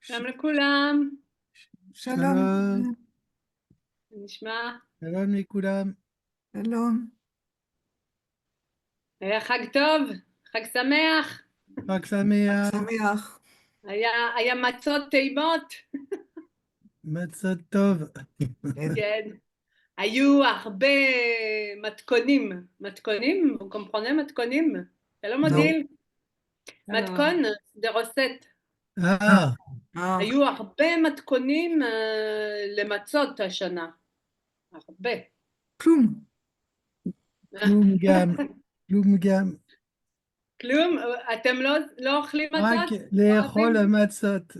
שלום לכולם, שלום, שלום, מה נשמע? שלום לכולם, שלום. היה חג טוב, חג שמח, חג שמח, שמח. היה מצות טעימות, מצות טוב. כן, היו הרבה מתכונים, vous comprenez מתכונים? שלום לא. אדיל, מתכון, זה רוסט, אה, היו הרבה מתכונים למצות השנה, הרבה. כלום. כלום גם, כלום גם, כלום? אתם לא אוכלים רק מצות? לא לאכול אוהבים? המצות.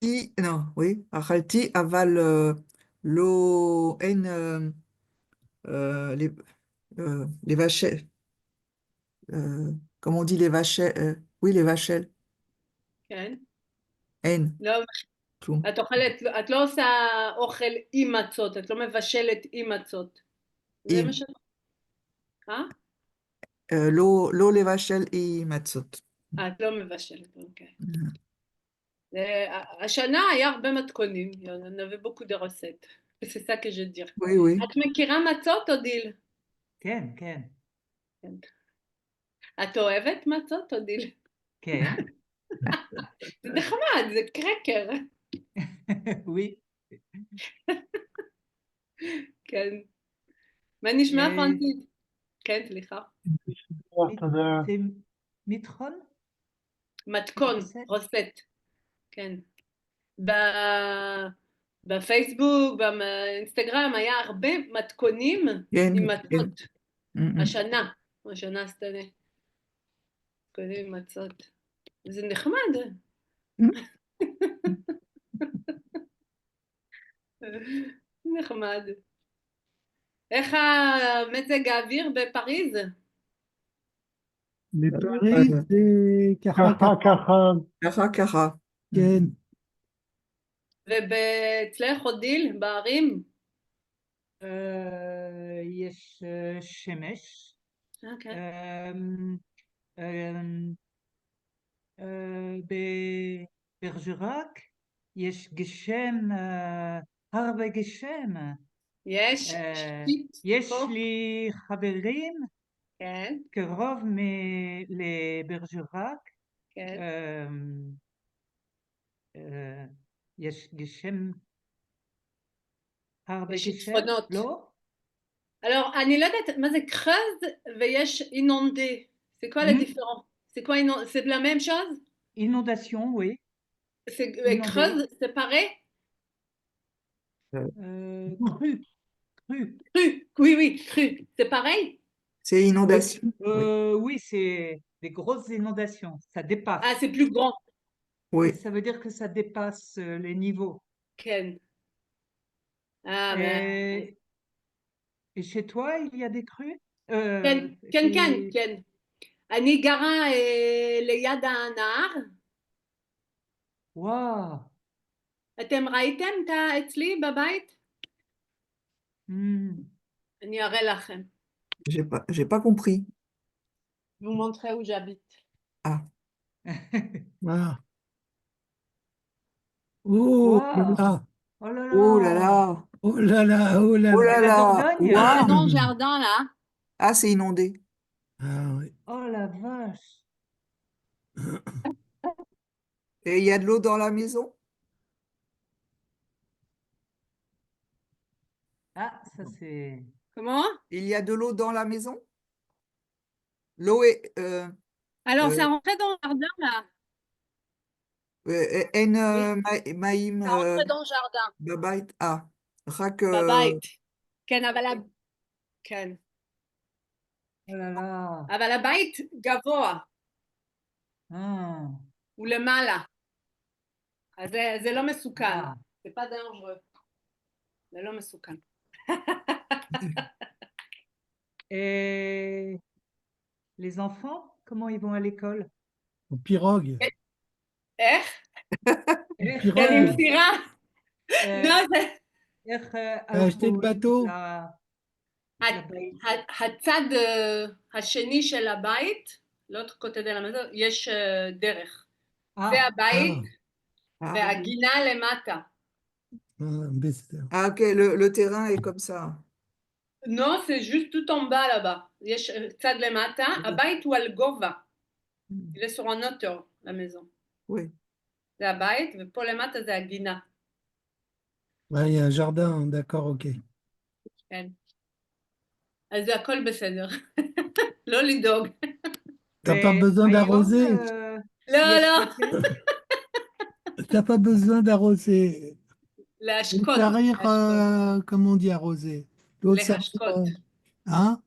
אני, non, oui, אכלתי, אבל לא, אין, les vaches, comment on dit les vaches, oui, les vaches, כן, אין, לא, כלום. את לא עושה אוכל עם מצות, את לא מבשלת עם מצות. זה עם, מה שאת... אה? לא לבשל עם מצות. את לא מבשלת, אוקיי. השנה היה הרבה מתכונים, on avait beaucoup de recettes. C'est ça que je veux dire. Oui, oui. את מכירה מצות, אודיל? כן, כן, כן. את אוהבת מצות, אודיל? כן, זה נחמד, זה קרקר. oui. כן. מה נשמע אה, פרנסית? כן, סליחה. זה מטחון? מתכון, רוסט? רוסט. כן. בפייסבוק, באינסטגרם, היה הרבה מתכונים כן, עם כן. מצות. השנה הסתנה. מתכונים עם מצות. זה נחמד. נחמד. איך המזג האוויר בפריז? בפריז זה ככה ככה, ככה. כן, ואצלך אודיל, בערים? יש שמש. אוקיי. בברג'ראק יש גשם, הרבה גשם. יש שיט יש פה? לי חברים כן, קרוב לברג'ראק. כן. יש גשם, הרבה יש גשם, שיטפונות. לא? Alors, אני לא יודעת מה זה creuse ויש inondé. C'est quoi la différence? C'est quoi c'est la même chose? Inondation, oui. C'est Inondé. creuse, c'est pareil? Cru, cru. Crue, oui, oui, crue. C'est pareil? C'est inondation. Oui. Oui, c'est des grosses inondations. Ça dépasse. Ah, c'est plus grand. Oui. Ça veut dire que ça dépasse les niveaux. Ken. Ah, ben. Et chez toi, il y a des crues? Ken, Ken, Ken, Ken. אני גרה ליד הנהר. וואו. אתם ראיתם אצלי בבית? אני אראה לכם. J'ai pas compris. Je vous montrer où j'habite. Ah. ah. Oh là là, Oh là là. Oh là là. oh là là, oh là Oh là. là La là. Dordogne. Waouh. Dans le jardin, là. Ah, c'est inondé. Ah oui. Oh la vache. Et il y a de l'eau dans la maison? Ah, ça c'est... Comment? Il y a de l'eau dans la maison? L'eau est... Alors, ça rentrait dans le jardin, là. אין Oui. מים Ça rentrait dans le jardin. בבית? רק... בבית. כן, אבל... כן. Oh là là. אבל הבית גבוה. הוא למעלה. אז זה לא מסוכן. זה pas dangereux. זה לא מסוכן. Et les enfants, comment ils vont à l'école? Au pirogue. איך? pirogue. כן, עם סירה. לא, זה... איך acheté le bateau. הצד השני של הבית, l'autre côté de la maison, יש דרך. Ah, זה הבית, Ah, והגינה למטה. בסדר. ah, ok, le terrain est comme ça. Non, c'est juste tout en bas là-bas. יש צד למטה, הבית הוא על גובה. Il est sur un hauteur, la maison. Oui. זה הבית, ופה למטה זה הגינה. Ouais, il y a un jardin, d'accord, ok. כן. אז זה הכל בסדר. לא לדאוג. T'as pas besoin Ayom, d'arroser. לא, לא. T'as pas besoin d'arroser. להשקות. Sarir, להשקות. comment on dit arroser? L'autre sarir, להשקות. hein?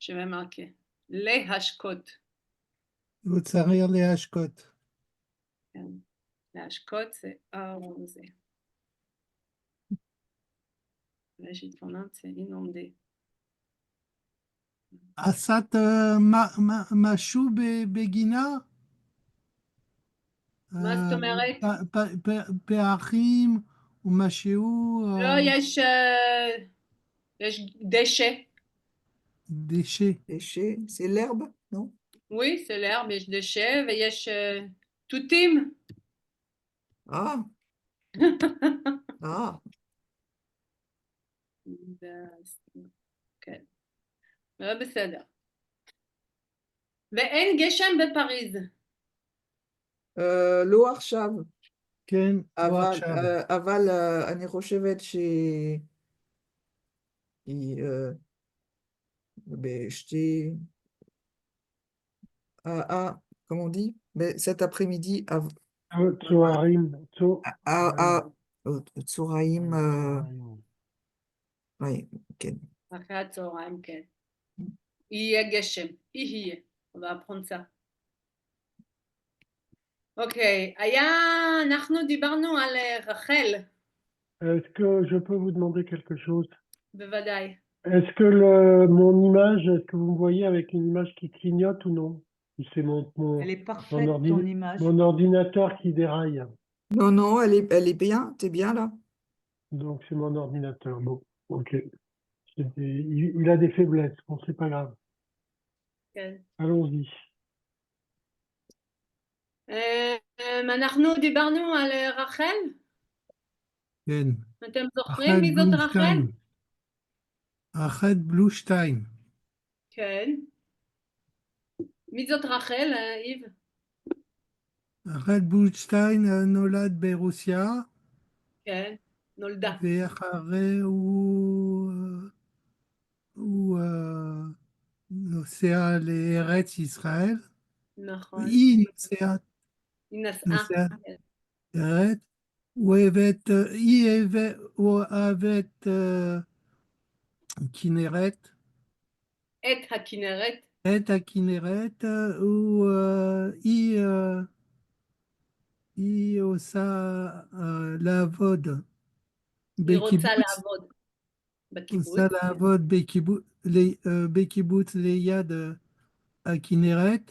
Je vais marquer. להשקות. L'autre sarir, les hachkot. כן. להשקות זה arroser. Là, j'ai tourné, c'est inondé. Asat Machou Begina? מה זאת אומרת? Peachim ou Machéou? לא, יש דשא. Déchets. Déchet, c'est l'herbe, non? Oui, c'est l'herbe, יש דשא ויש תותים. Ah, ah, כן. לא בסדר. ואין גשם בפריז. לא עכשיו, כן, לא אבל, עכשיו. אבל אני חושבת בשתי, comment on dit? Mais cet après-midi, צוערים, צהריים, oui, כן. אחרי הצהריים, כן. יהיה גשם, יהיה. On va apprendre ça. אוקיי, אנחנו דיברנו על רחל. Est-ce que je peux vous demander quelque chose? בוודאי. Est-ce que mon image, est-ce que vous me voyez avec une image qui clignote ou non? Ou c'est elle est parfaite, ton image. mon ordinateur qui déraille? Non, non, elle est bien, t'es bien là. Donc c'est mon ordinateur. Bon, ok. Il a des faiblesses, bon, c'est pas grave. כן. Allons-y. אנחנו דיברנו על רחל? כן. אתם זוכרים מי זאת רחל? רחל בלושטיין. כן. מי זאת רחל, איב? רחל בלושטיין נולד ברוסיה. כן, נולדה. ואחרי הוא נוסע לארץ ישראל. נכון. היא היא נסעה לארץ. היא אוהבת כנרת. את הכנרת. את הכנרת, היא עושה לעבוד היא רוצה בקיבוץ. לעבוד בקיבוץ. עושה לעבוד בקיבוץ ליד הכנרת.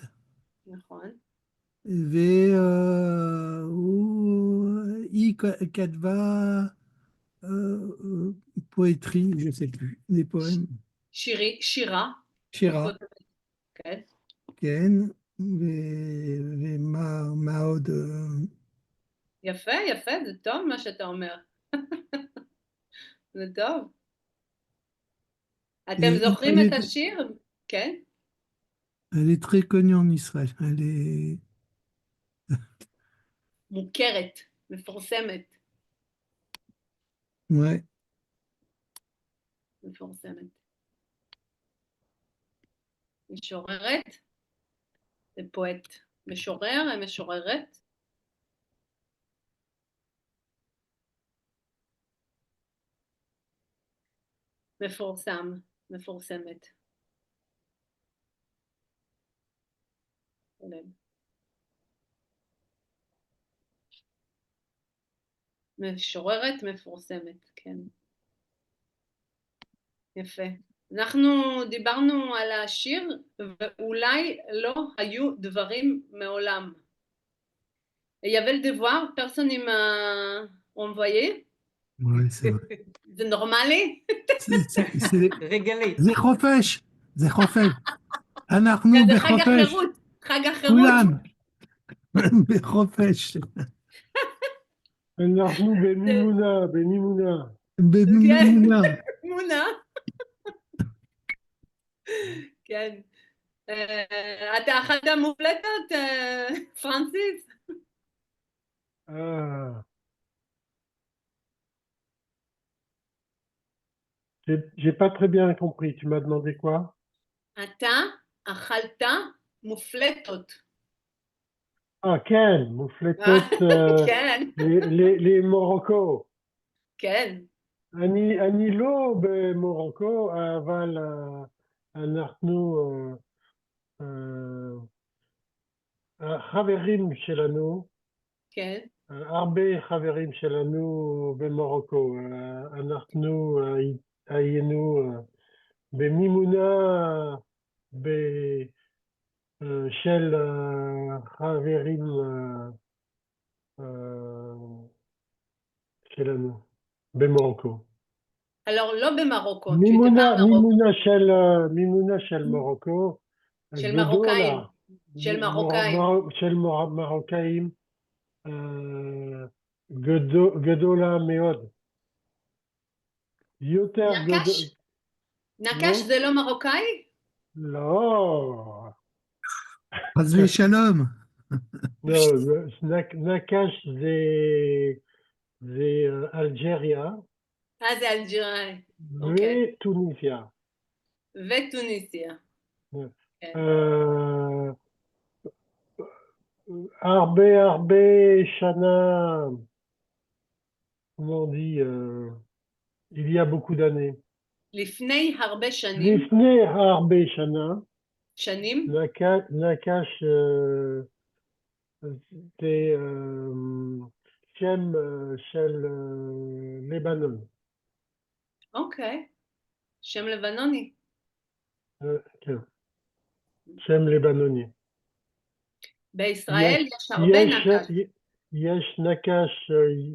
נכון. והיא כתבה poétrie, je ne sais plus, des poèmes. שירה. שירה. כן. כן, ומה עוד? יפה, יפה, זה טוב מה שאתה אומר. זה טוב. אתם זוכרים את השיר? כן. Elle est très connue en Israël. Elle est... מוכרת, מפורסמת. Ouais. מפורסמת. משוררת ופואט. משורר ומשוררת. מפורסם, מפורסמת. משוררת מפורסמת, כן. יפה. אנחנו דיברנו על השיר, ואולי לא היו דברים מעולם. Il y avait le devoir, personne ne m'a envoyé. Ouais, c'est vrai. זה נורמלי? Régalé. זה חופש. זה חופש. אנחנו זה חג בחופש, החירות, חג החירות. כולם בחופש, אנחנו במימונה, במימונה. במימונה. תמונה. כן. אתה אחת המופלטות, פרנסיס? Ah, j'ai pas très bien compris. Tu m'as demandé quoi? אתה אכלת מופלטות. Ah, Ken, moufletote, כן, les Morocco. כן. אני לא במרוקו, אבל אנחנו, החברים שלנו, כן. הרבה חברים שלנו במרוקו. אנחנו היינו במימונה של חברים שלנו במרוקו. Alors, לא במרוקו, tu étais pas en Maroc, מימונה של מרוקו, של מרוקאים, גדולה, של מרוקאים. של מרוקאים, גדולה מאוד. יותר גדול, נקש? נקש זה לא מרוקאי? לא, חס ושלום. לא, נקש זה אלג'יריה זה אלג'יראי. אוקיי. וטוניסיה. וטוניסיה. כן. הרבה שנה, comment on dit, il y a beaucoup d'années. לפני הרבה שנים, לפני הרבה שנה, שנים, נקש זה שם של לבנון. אוקיי. שם לבנוני. כן, שם לבנוני. בישראל יש הרבה נקש. יש נקש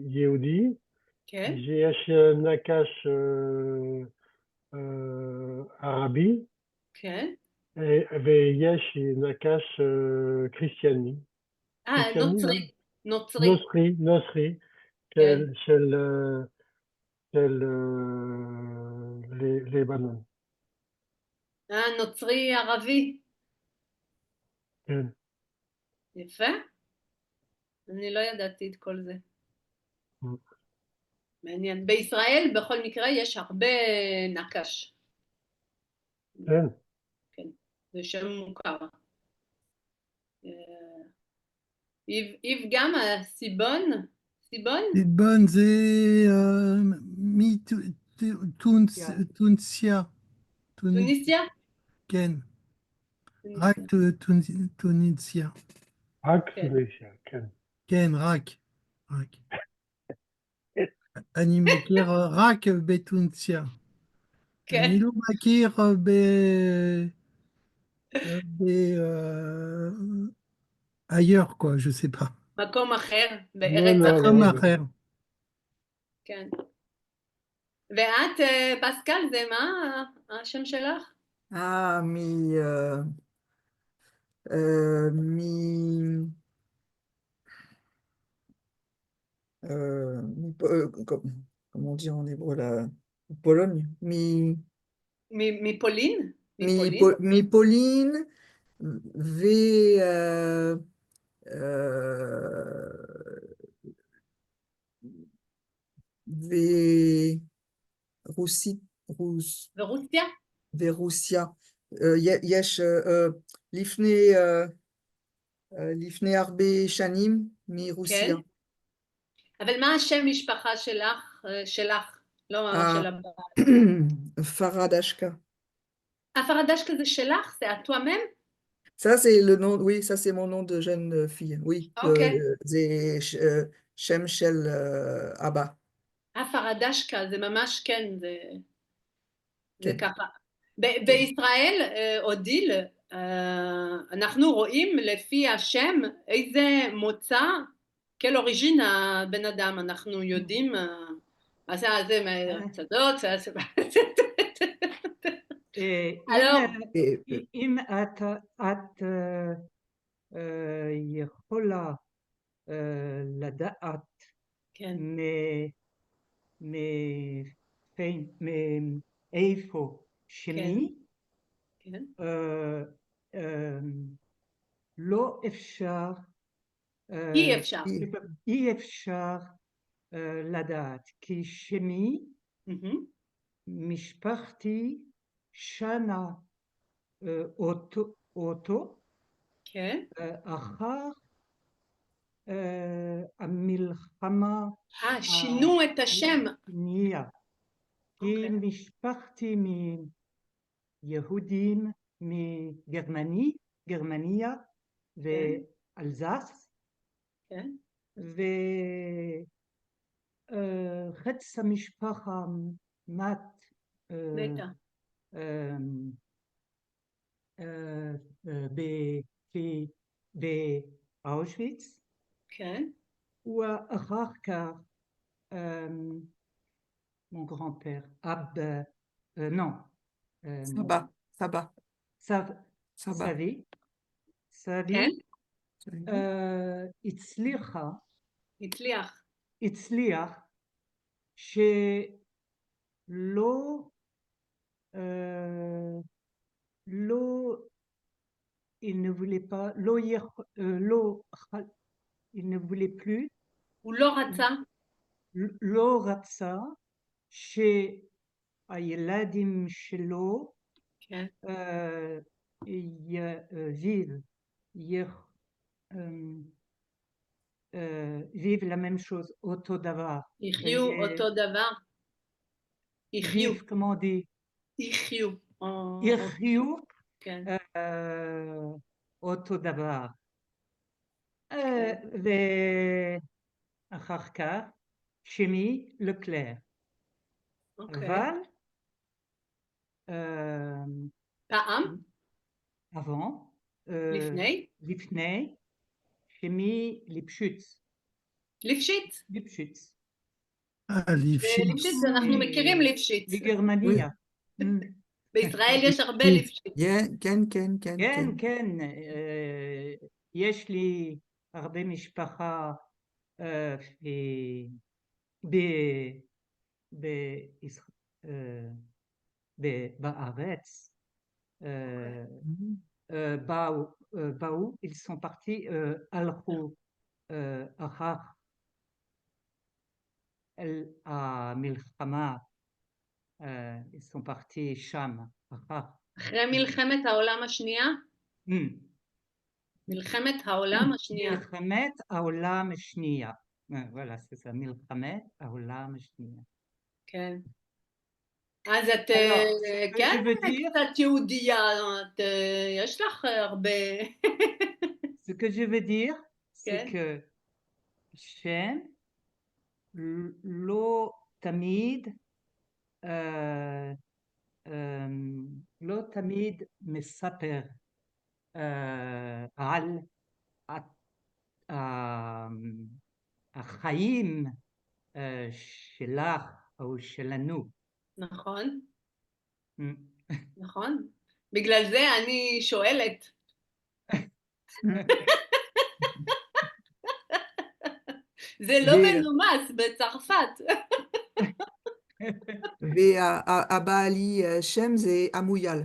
יהודי, כן, יש נקש ערבי, כן. ויש נקש קריסטיאני. נוצרי. נוצרי. נוצרי, כן. של לבנון. נוצרי ערבי. כן. יפה. אני לא ידעתי את כל זה. מעניין. בישראל בכל מקרה יש הרבה נקש. כן. כן. זה שם מוכר. איב גם סיבון? סיבון? סיבון זה מטוניסיה. טוניסיה? כן, רק טוניסיה. רק כן. טוניסיה, כן. כן, רק. אני מכיר רק בטוניסיה. כן. אני לא מכיר ailleurs, quoi, je sais pas. מקום אחר, לא, בארץ לא, אחרת. מקום לא. אחר. כן. ואת, פסקל, זה מה השם שלך? Ah, comment on dit en hébreu là, Pologne, מפולין? מפולין? Pauline, V, ורוסיה, ברוסיה? ורוסיה, יש לפני הרבה שנים מרוסיה. כן. אבל מה השם משפחה שלך? לא של הבא. פרדשקה. פרדשקה זה שלך? זה את toi-même? Ça, c'est le nom, oui, ça, c'est mon nom de jeune fille, oui. Ok. C'est שם של אבא. פרדשקה, זה ממש כן, זה כן. ככה. בישראל, אודיל, אנחנו רואים לפי השם איזה מוצא, כל אוריג'ין הבן אדם, אנחנו יודעים, מה זה מהצדות, Alors, אם את יכולה לדעת כן, מאיפה שמי, כן, לא אפשר, אי אפשר. אי אפשר לדעת, כי שמי, מהמם. משפחתי שנה אותו כן, אחר המלחמה שינו את השם. השנייה. כי אוקיי. משפחתי מיהודים גרמניה ואלזס, כן, וחצי המשפחה מת מתה. באושוויץ, כן, ואחר כך mon grand-père, non, סבא, סבא, סבא. סבי, כן, הצליח שלא il ne voulait pas, il ne voulait plus, הוא לא רצה, לא רצה שהילדים שלו כן, vivent la même chose, אותו דבר. יחיו אותו דבר. יחיו, vivre, comment on dit? יחיו. יחיו כן, אותו דבר. ואחר כך, שמי לקלר. אוקיי. אבל, פעם, avant, לפני, שמי ליפשיץ. ליפשיץ. ליפשיץ. ליפשיץ, אנחנו מכירים ליפשיץ. בגרמניה. בישראל יש הרבה ליפשיץ. כן, כן, כן. כן, כן. יש לי הרבה משפחה בארץ. באו, ils sont partis, הלכו אחר המלחמה, ils sont partis שם, אחרי מלחמת העולם השנייה? מלחמת העולם השנייה. מלחמת העולם השנייה. וואלה, זה מלחמת העולם השנייה. כן. אז את, כן, קצת יהודייה, יש לך הרבה... Ce que je veux dire, c'est que שם לא תמיד, לא תמיד מספר על החיים שלך או שלנו. נכון. נכון. בגלל זה אני שואלת. זה לא מנומס בצרפת. והבעלי שם זה המויאל.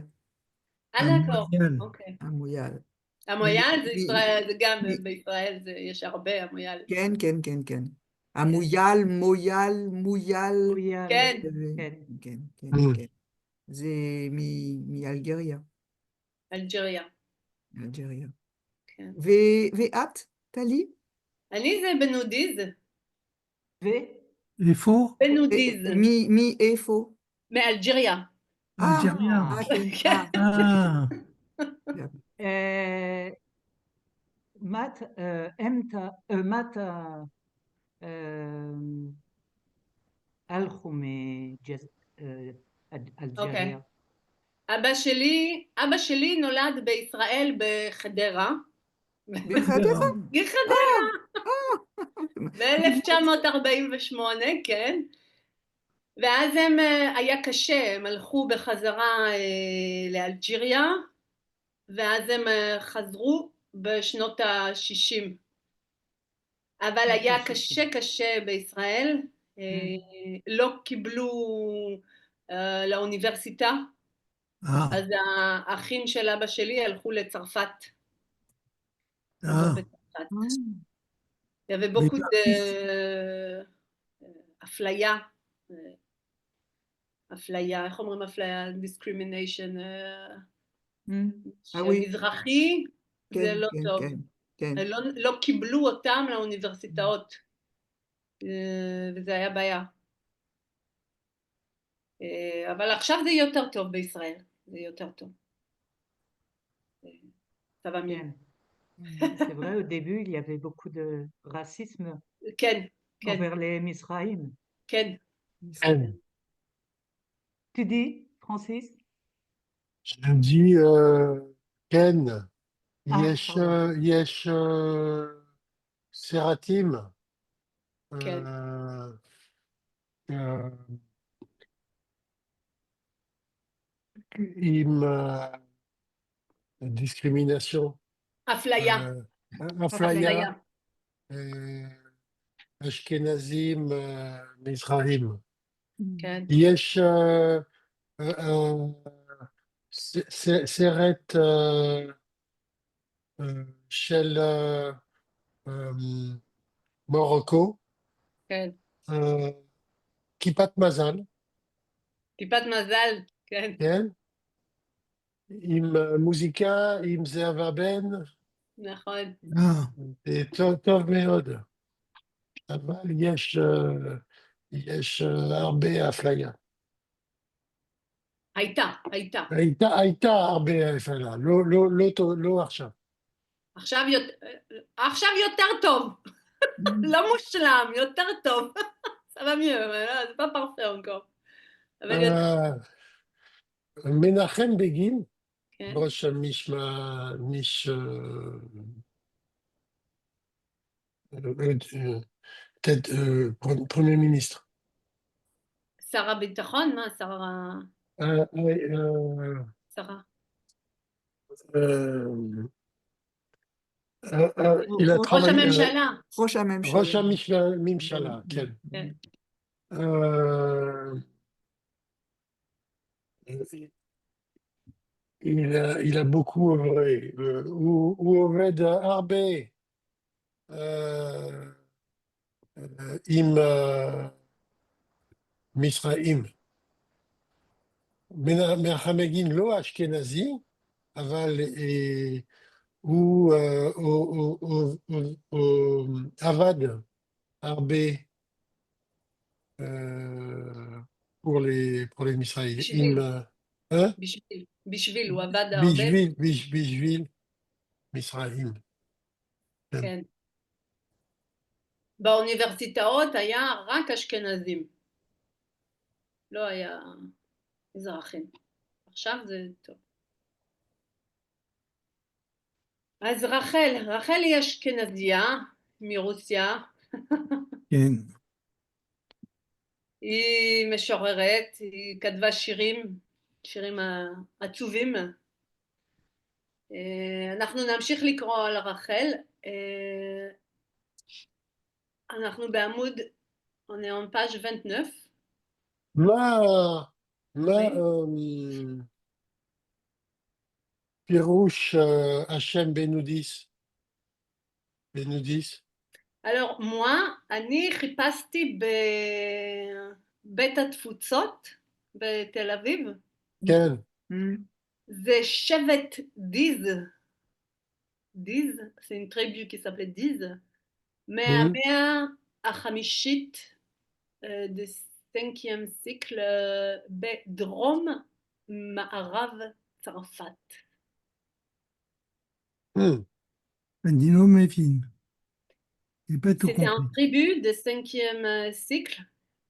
דקור, אוקיי. המויאל. המויאל זה ישראל, זה גם בישראל, יש הרבה המויאל. כן, כן, כן, כן. המויאל, מויאל, מויאל. כן. כן, כן, כן. זה מאלג'ריה. אלג'ריה. אלג'ריה. כן. ואת, טלי? אני זה בנודיז. איפה? בנודיז. מאיפה? מאלג'ריה. אלג'ריה. כן. מתי הלכו מאלג'ריה? אבא שלי נולד בישראל בחדרה. בחדרה? בחדרה. ב-1948, כן. ואז הם, היה קשה, הם הלכו בחזרה לאלג'יריה, ואז הם חזרו בשנות ה-60. אבל היה קשה בישראל, לא קיבלו לאוניברסיטה, Ah, אז האחים של אבא שלי הלכו לצרפת. ah. בצרפת. Il y avait beaucoup d'aflיה, אפליה, איך אומרים אפליה? discrimination, Ah oui. מזרחי, זה כן, לא כן, טוב. כן, כן. לא קיבלו אותם לאוניברסיטאות, וזה היה בעיה. אבל עכשיו זה יותר טוב בישראל, זה יותר טוב. Ça va mieux. C'est vrai, au début, il y avait beaucoup de racisme כן, כן, envers les Mizraïm. כן. כן. Tu dis, Francis? Je dis כן. יש, pardon. יש סרטים כן. עם discrimination, אפליה, אפליה, אשכנזים, מזרחים. כן. יש סרט של מרוקו, כן. כיפת מזל, טיפת מזל, כן. כן? עם מוזיקה, עם זהבה בן, נכון. Ah, זה טוב מאוד, אבל יש הרבה אפליה. הייתה. הייתה הרבה אפליה, לא עכשיו. עכשיו יותר טוב. לא מושלם, יותר טוב. Ça va mieux, mais là, c'est pas parfait encore. אבל יותר, מנחם בגין, כן. ראש פרמייר מיניסטר. שר הביטחון, מה שר שרה? il a ראש travaillé, הממשלה. ראש הממשלה. ראש הממשלה, כן. כן. Il a beaucoup œuvré. הוא עובד הרבה עם מצרים. מנחם בגין לא אשכנזי, אבל הוא עבד הרבה pour les מצרים. בשביל, הוא עבד הרבה. בשביל מצרים. כן. באוניברסיטאות היה רק אשכנזים. לא היה מזרחים. עכשיו זה טוב. אז רחל היא אשכנזייה מרוסיה. כן. היא משוררת, היא כתבה שירים עצובים. אנחנו נמשיך לקרוא על רחל. אנחנו בעמוד, on est en page 29. מה פירוש השם בנודיס? Alors moi, אני חיפשתי בבית התפוצות בתל אביב. כן. זה שבט דיז. דיז, c'est une tribu qui s'appelait דיז. מהמאה החמישית de 5e siècle בדרום מערב צרפת. אני לא מבין. C'était un tribu de 5e siècle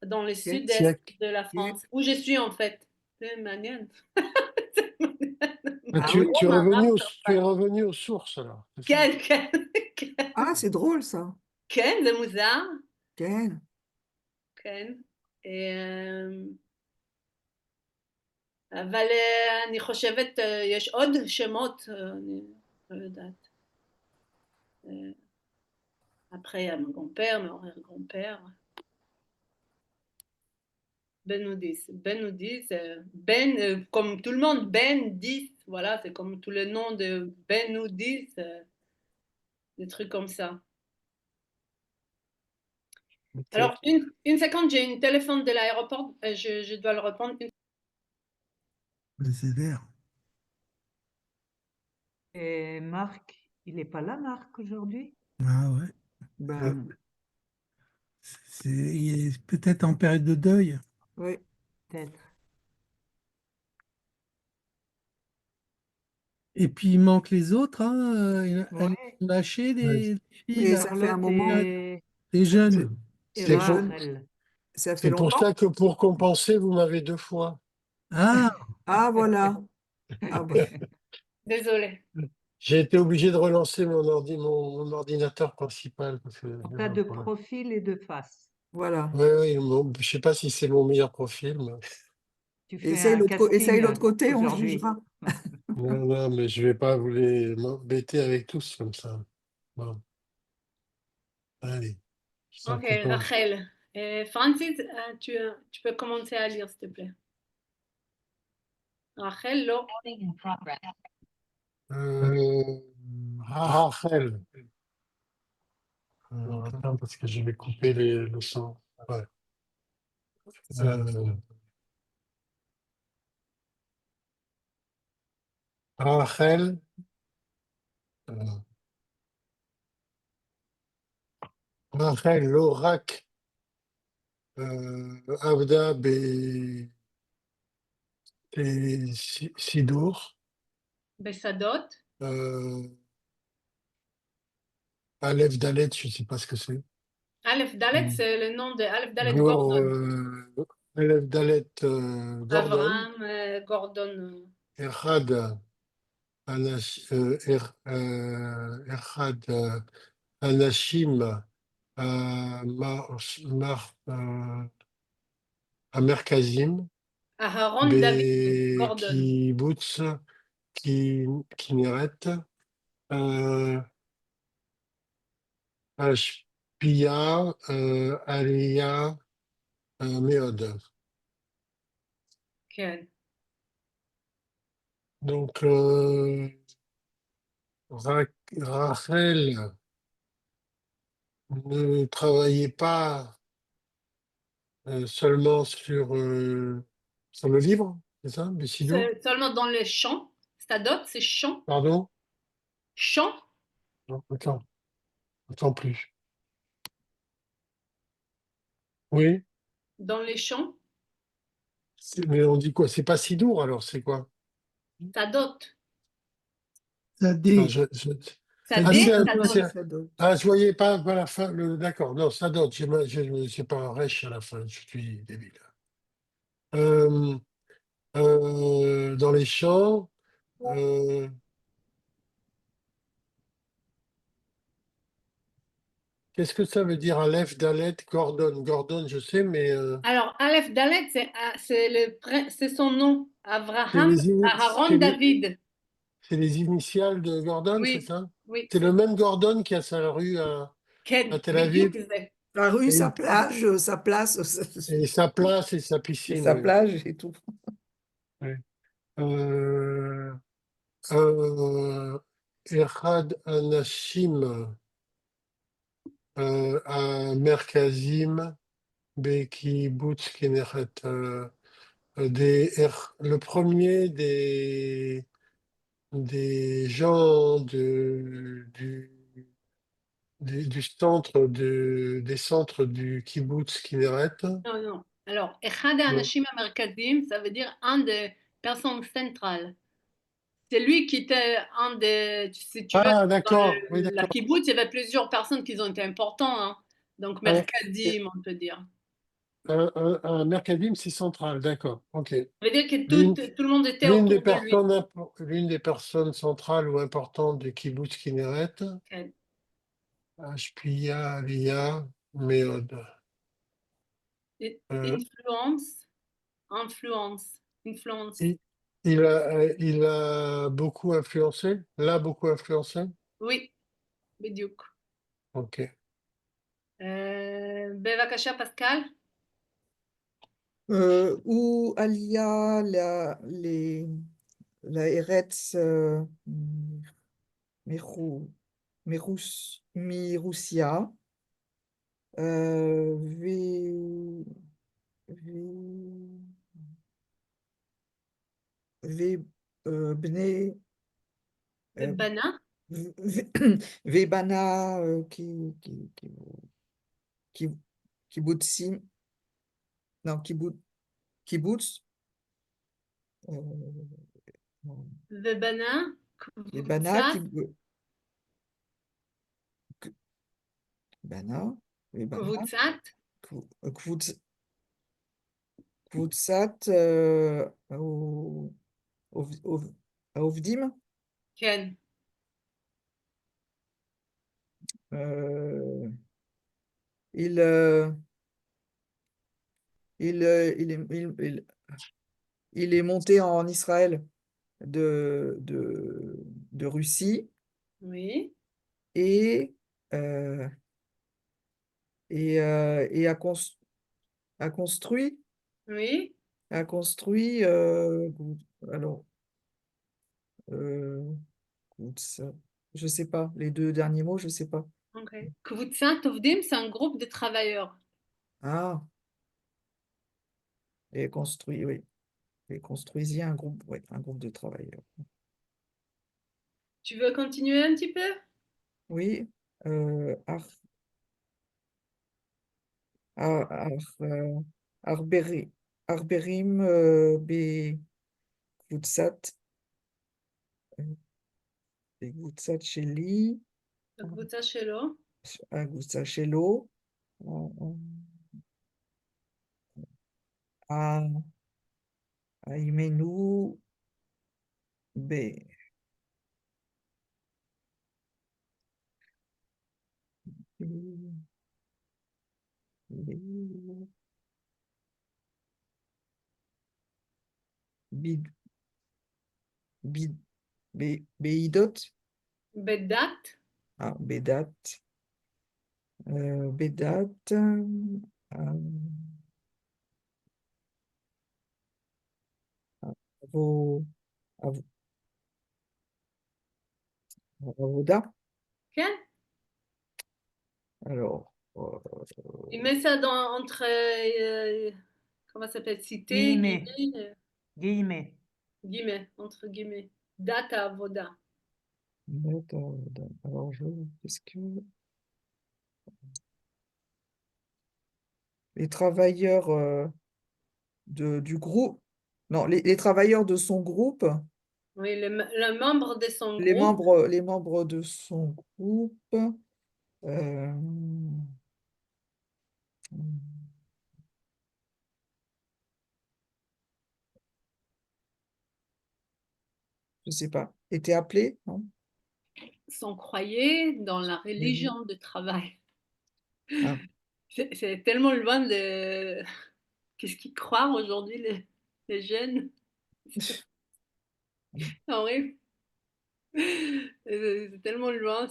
dans le sud-est de la France, où je suis en fait. C'est מעניין. Tu es revenu aux sources alors. כן. Ah, c'est drôle ça. כן, זה מוזר. כן. כן. אבל אני חושבת, יש עוד שמות, אני לא יודעת. Après, il y a mon grand-père, mon arrière-grand-père. Ben ou 10. Ben ou 10. Ben, comme tout le monde, Ben 10. Voilà, c'est comme tous les noms de Ben ou 10. Des trucs comme ça. Ok. Alors, une seconde, j'ai une téléphone de l'aéroport. Je dois le répondre. C'est l'air. Et Marc, il n'est pas là, Marc, aujourd'hui? Ah ouais. Ben, Il est peut-être en période de deuil. oui. Peut-être. Et puis il manque les autres, hein. Elles Ouais. ont lâché Ouais. les filles, Mais là, ça fait un Charlotte moment, les c'est- jeunes. et et C'est pour, Rachel, Rachel. ça fait c'est pour longtemps? ça que pour compenser, vous m'avez 2 fois. Ah, Ah, voilà. Ah, bah, Désolée. J'ai été obligé de relancer mon ordinateur principal parce que En il y cas avait un de problème. profil et de face. voilà. Ouais, ouais, je sais pas si c'est mon meilleur profil, mais Tu fais un Essaye casting l'autre côté, on aujourd'hui. jugera. non, non, mais je vais pas vous les m'embêter avec tous comme ça. Bon, allez, ça Ok, compose. Rachel. Francis, tu peux commencer à lire, s'il te plaît. Rachel, là. Rachel. Attends, parce que je vais couper le son. Ouais. Euh, Rachel. euh, Rachel, l'oracle. Avda Sidour. Bessadot. Euh, Aleph Dalet, je ne sais pas ce que c'est. Aleph Dalet, c'est le nom de Aleph Dalet Gor, Gordon. Aleph Dalet Gordon. Avraham Gordon. Erhad Erhad Anashim Merkazim Aharon David Gordon. Bekibbutz Kinneret Ashpia Aliyah Meod. כן. Donc, Rachel ne travaillait pas seulement sur le livre, c'est ça, Bessidour? C'est seulement dans les champs. Sadot, c'est champ. Pardon? Champ Non, attends plus. Oui, dans les champs. mais on dit quoi? C'est pas Sidour alors, c'est quoi? Sadot. ça Ah, dé. ah, Sadé, Sadot. Ça donne. je voyais pas à la fin, d'accord, non, ça donne, j'ai pas un rêche à la fin, je suis débile. Euh, dans les champs, euh, qu'est-ce que ça veut dire Aleph, Dalet, Gordon? Gordon, je sais, mais Alors, Aleph Dalet, c'est son nom. c'est Avraham Aharon c'est les- David. c'est les initiales de Gordon, c'est Oui, ça? oui. C'est le même Gordon qui a sa rue כן, à Tel בדיוק Aviv, זה. La rue, et, sa plage, sa place, et sa place et sa et piscine, sa oui. plage et tout. Oui. Euh, Erhad Anashim à Merkazim, Bekibbutz Kinneret, le premier des gens du centre des centres du kibbutz Kinneret. Non, non. Alors, אחד Non. האנשים המרכזיים, ça veut dire un des personnes centrales. C'est lui qui était un des, si tu veux, Ah, dans d'accord, oui, la d'accord. kibbutz, il y avait plusieurs personnes qui ont été importantes, hein. Donc, Un, Merkadim, on peut dire. un Merkadim, c'est central, d'accord, ok. Ça veut dire que L'une tout le monde était autour de lui. l'une des personnes centrales ou importantes du kibbutz Kinneret, Ashpia Aliyah Meod. Euh, Influence, influence, influence. il, il a beaucoup influencé, l'a beaucoup influencé. Oui, בדיוק. Ok. בבקשה, פסקל. Où Alia, la Eretz Miroussia, V, V, Bne, בבנה, Vebana, Kibbutzim, non, Kibbutz, non, ובנה, Vebana, קבוצת, Bana, Vebana, קבוצת, Kvutsat, Ovdim, כן. euh, il, il est monté en Israël de Russie Oui, et, et a construit, oui, a construit alors, euh, je sais pas, les deux derniers mots, je sais pas. ok. קבוצת עובדים, c'est un groupe de travailleurs. Ah, et construit, oui. Et construisit un groupe de travailleurs. Tu veux continuer un petit peu? Oui, Arberi, Arberim Begoutsat, Begoutsat Sheli, הקבוצה שלו, Agoutsat Shelo, Aimenu Be, Bid, Bid, Beidot, בדת, Bedat, Bedat, Avo- Avo- Avoda. כן? Alors, Il met ça entre, comment ça s'appelle, cité, Guillemets. guillemets, Guillemets. guillemets, entre guillemets. Data Voda. alors est-ce que les travailleurs du groupe, non, les travailleurs de son groupe, Oui, le membre de son groupe, les membres de son groupe, euh, je sais pas, étaient appelés, non? sont croyés dans la Oui. religion du travail. Ah, C'est tellement loin de qu'est-ce qu'ils croient aujourd'hui les jeunes. C'est horrible. C'est tellement loin.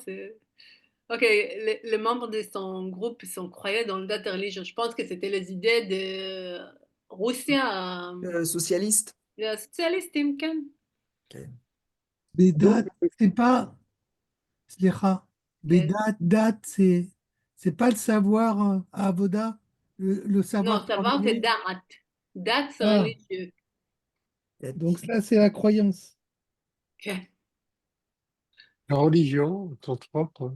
Ok, les membres de son groupe sont croyés dans le date religion. Je pense que c'était les idées de Russie, socialiste. le socialiste, يمكن. Ok. Bédat, Donc, c'est pas, Slicha, Ok. Bédat, c'est pas le savoir à Avoda, le Non, savoir savoir c'est travailler. da'at. Da'at, c'est Ah, religieux. donc ça, c'est la croyance. Ok. la religion, ton propre.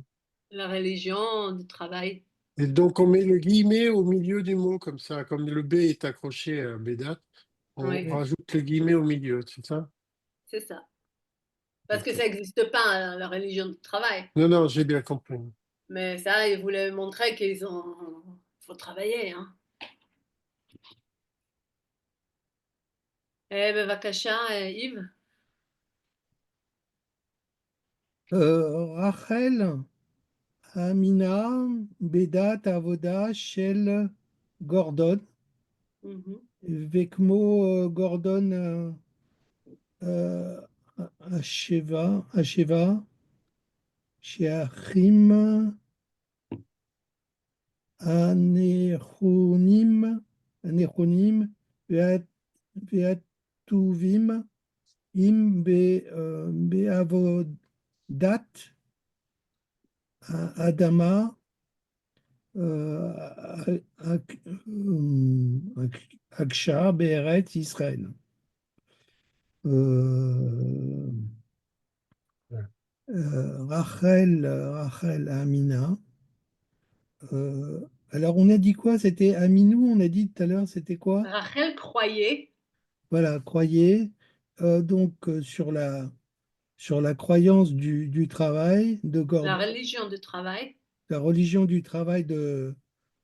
La religion du travail. Et donc, on met le guillemet au milieu du mot, comme ça, comme le B est accroché à Bédat, on Oui, Oui. rajoute le guillemet au milieu, c'est ça? c'est ça. Parce que Ok. ça n'existe pas, hein, la religion du travail. Non, non, j'ai bien compris. Mais ça, ils voulaient montrer qu'ils ont. Faut travailler, hein. Eh, בבקשה, Yves. Rachel, Amina, Bédat, Avoda, Shel, Gordon. Mhm. Vekmo Gordon Asheva, Sheachim Anechonim, Veatuvim, Im Beavodat, Adama, Aksha, Be'eret, Israël. Rachel Amina. Alors, on a dit quoi? C'était Aminou, on a dit tout à l'heure, c'était quoi? Rachel croyait. Voilà, croyez. Donc, sur la croyance du travail de La Gordon, religion du travail. la religion du travail de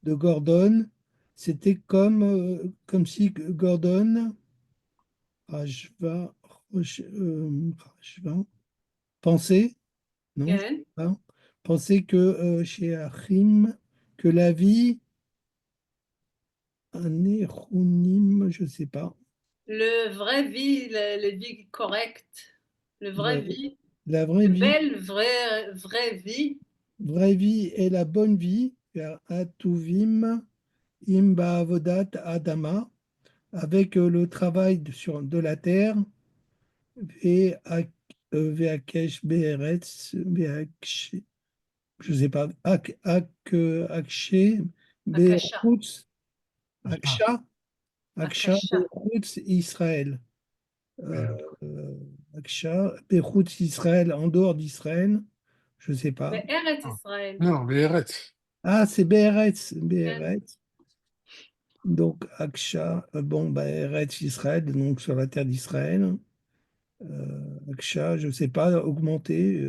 Gordon, c'était comme si Gordon Rajva, Rajva, pensait, non, je sais כן. pas, pensait que chez Achim, que la vie, un Echunim, je sais pas, Le vrai vie, le vie correcte. Le vrai la, vie. la vraie Le vie, belle vraie vie. vraie vie est la bonne vie, Atuvim, Imba Avodat Adama, avec le travail de la terre, et Veakesh Be'eretz, je sais pas, Akshe Akasha. Be'erutz, Aksha, Aksha Akasha. Be'erutz Israël. Merde. Aksha Be'erutz Israël, en dehors d'Israël, je sais pas. בארץ Non, ישראל. non, mais Eretz. Ah, c'est Be'eretz, כן. Be'eretz. Donc, Aksha, bon, bah, Eretz Israël, donc sur la terre d'Israël. Aksha, je sais pas, augmenter,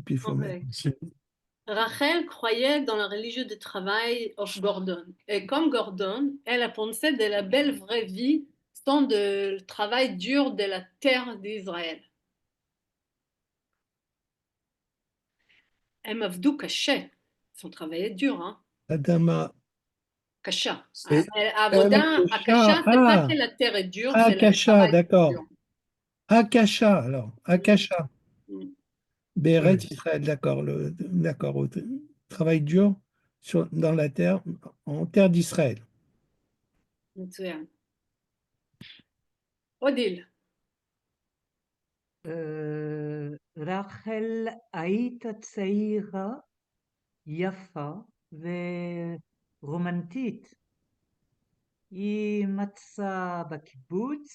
puis il faut mettre. Ok. C'est- Rachel croyait dans la religion du travail of Gordon. Et comme Gordon, elle a pensé de la belle vraie vie sans le travail dur de la terre d'Israël. הם עבדו קשה. Ils ont travaillé dur, hein? Adama, קשה. c'est העבודה הקשה, Akasha, c'est pas que la terre est dure, c'est le Akasha, travail d'accord. dur. Akasha, alors, Akasha. Mm. Beret ouais. Israël, d'accord, d'accord, travail dur dans la terre, en terre d'Israël. מצוין. אודיל. רחל, היית צעירה, יפה ורומנטית. היא מצאה בקיבוץ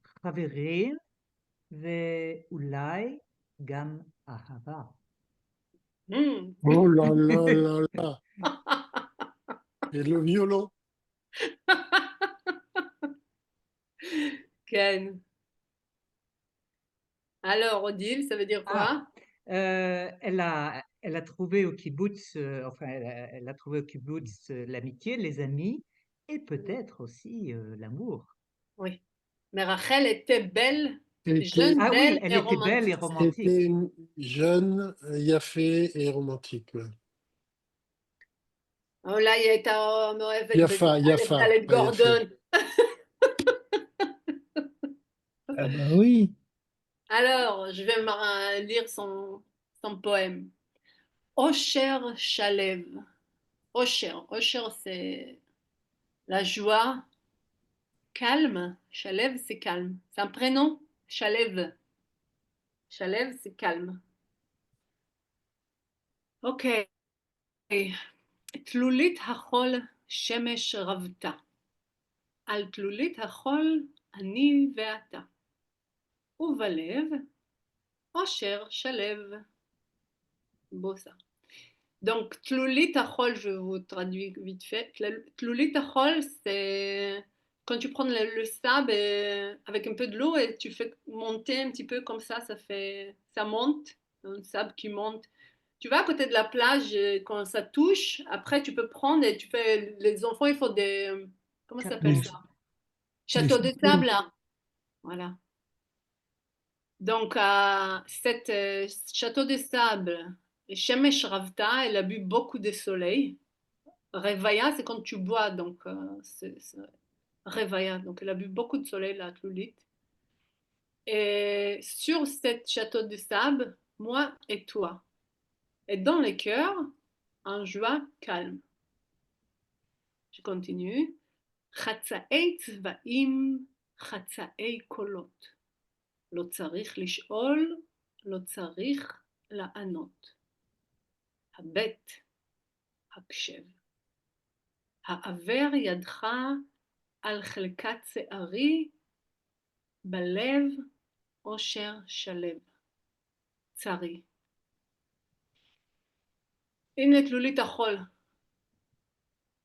חברים ואולי גם אהבה. Oh là là là là. Et le violon. כן. Alors, Odile, ça veut dire quoi? Elle a trouvé au kibbutz, elle a trouvé au kibbutz l'amitié, les amis et peut-être aussi l'amour. Oui. Mais Rachel était belle, Était, jeune, Ah oui, belle elle et était belle et romantique. romantique. était une jeune, יפה et romantique. Ouais. אולי היא הייתה מאוהבת יפה, יפה, בדלת pas יפה. גורדון. Ah bah oui, Alors, je vais lire son poème. Osher Shalev. Osher. Osher, c'est la joie. Calme. Shalev, c'est calme. C'est un prénom. Shalev. Shalev, c'est calme. Ok. תלולית החול שמש רבתה. על תלולית החול אני ואתה. ובלב אושר שלו. Beau ça. Donc, tloulit achol, je vous traduis vite fait. Tloulit achol, c'est quand tu prends le sable avec un peu de l'eau et tu fais monter un petit peu comme ça monte, un sable qui monte. Tu vas à côté de la plage, quand ça touche, après tu peux prendre et tu fais, les enfants, il faut des, comment ça s'appelle Des, ça? des Château de photos. sable, là. Voilà. Donc, cette château de sable, Shemesh Ravta, elle a bu beaucoup de soleil. Revaya, c'est quand tu bois, donc Revaya. Donc elle a bu beaucoup de soleil, la Tlulit. Et sur cette château de sable, moi et toi. Et dans les cœurs, un joie calme. Je continue. חצאי צבעים, חצאי קולות. לא צריך לשאול, לא צריך לענות. הבט, הקשב. העבר ידך על חלקת שערי, בלב אושר שלב. צרי. הנה תלולית החול.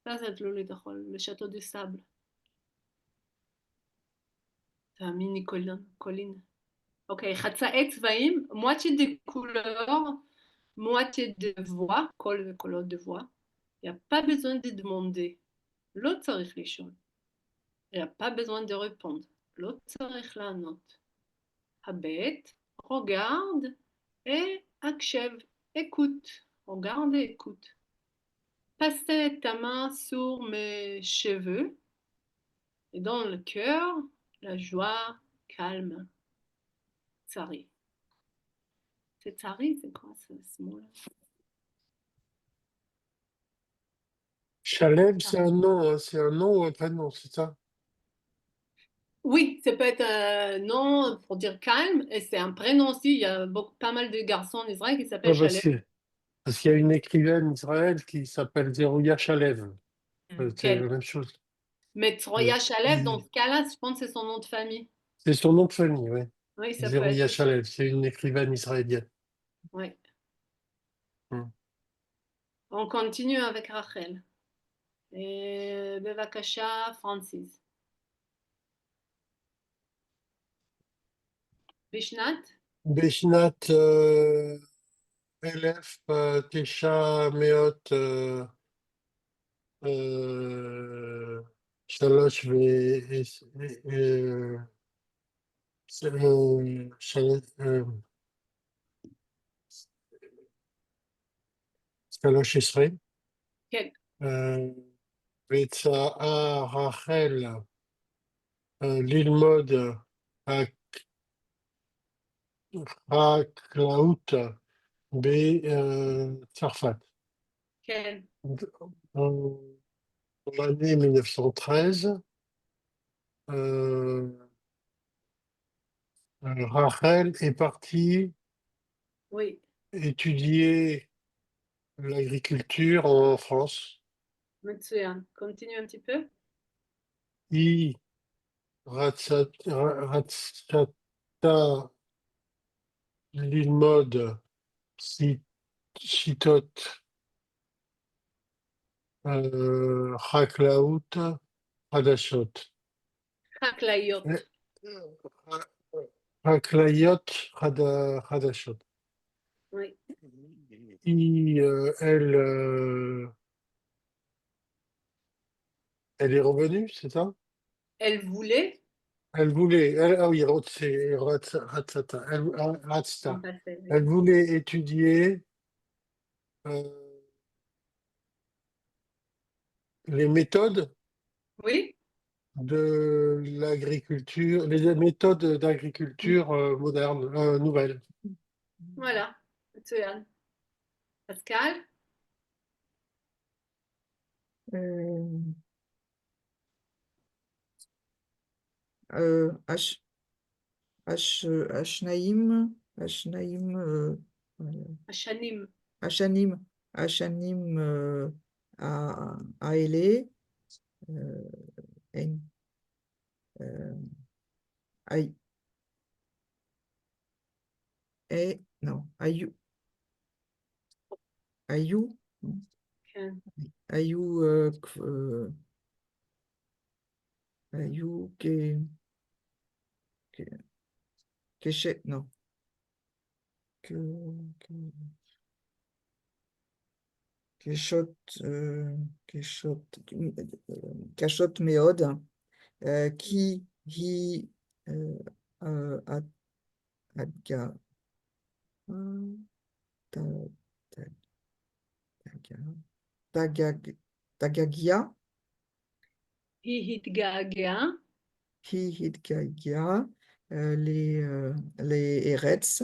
Ça, c'est תלולית החול, le château de sable. C'est un mini colline. Ok, חצאי צבעים, moitié de couleurs, moitié de voix, קול וקולות de voix. Il n'y a pas besoin de demander. לא צריך לשאול. Il n'y a pas besoin de répondre. לא צריך לענות. הבט, regarde et הקשב, écoute. Regarde et écoute. Passez ta main sur mes cheveux et dans le cœur, la joie calme. Tsari. C'est Tsari, c'est quoi ce mot-là? Chalem, c'est un nom, hein, c'est un nom ou un prénom, c'est ça? Oui, ça peut être un nom pour dire calme et c'est un prénom aussi. Il y a pas mal de garçons en Israël qui s'appellent Ouais, Shalem. parce qu'il y a une écrivaine d'Israël qui s'appelle Zerouia Shalev. C'est Quel? la même chose. Mais Troya Shalev, dans ce cas-là, je pense que c'est son nom de famille. C'est son nom de famille, oui. Oui, ça peut Zerouia être. Shalev, c'est une écrivaine israélienne. Oui. Hmm. On continue avec Rachel. Et Bevakasha, Francis. Bishnat? בשנת 1900 שלוש שלוש עשרה, כן. ויצאה רחל ללמוד חקלאות בצרפת. כן. En l'année 1913, Rachel est partie Oui. étudier l'agriculture en France. מצוין. Continue un petit peu. היא רצתה ללמוד שיטות חקלאות חדשות. חקלאיות. חקלאיות חדשות. Oui. Elle est revenue, c'est ça? Elle voulait. Elle voulait, ah oui, c'est Ratzata, En Ratzta. passé, oui. Elle voulait étudier les méthodes Oui. de l'agriculture, les méthodes d'agriculture moderne, nouvelle. Voilà. מצוין. Pascal? השניים, השנים. השנים האלה, הם לא, היו, כן. היו לא, קשות, קשות מאוד, כי היא דגה Tagagia, היא התגעגעה, Hi Hitgagia, les Eretz,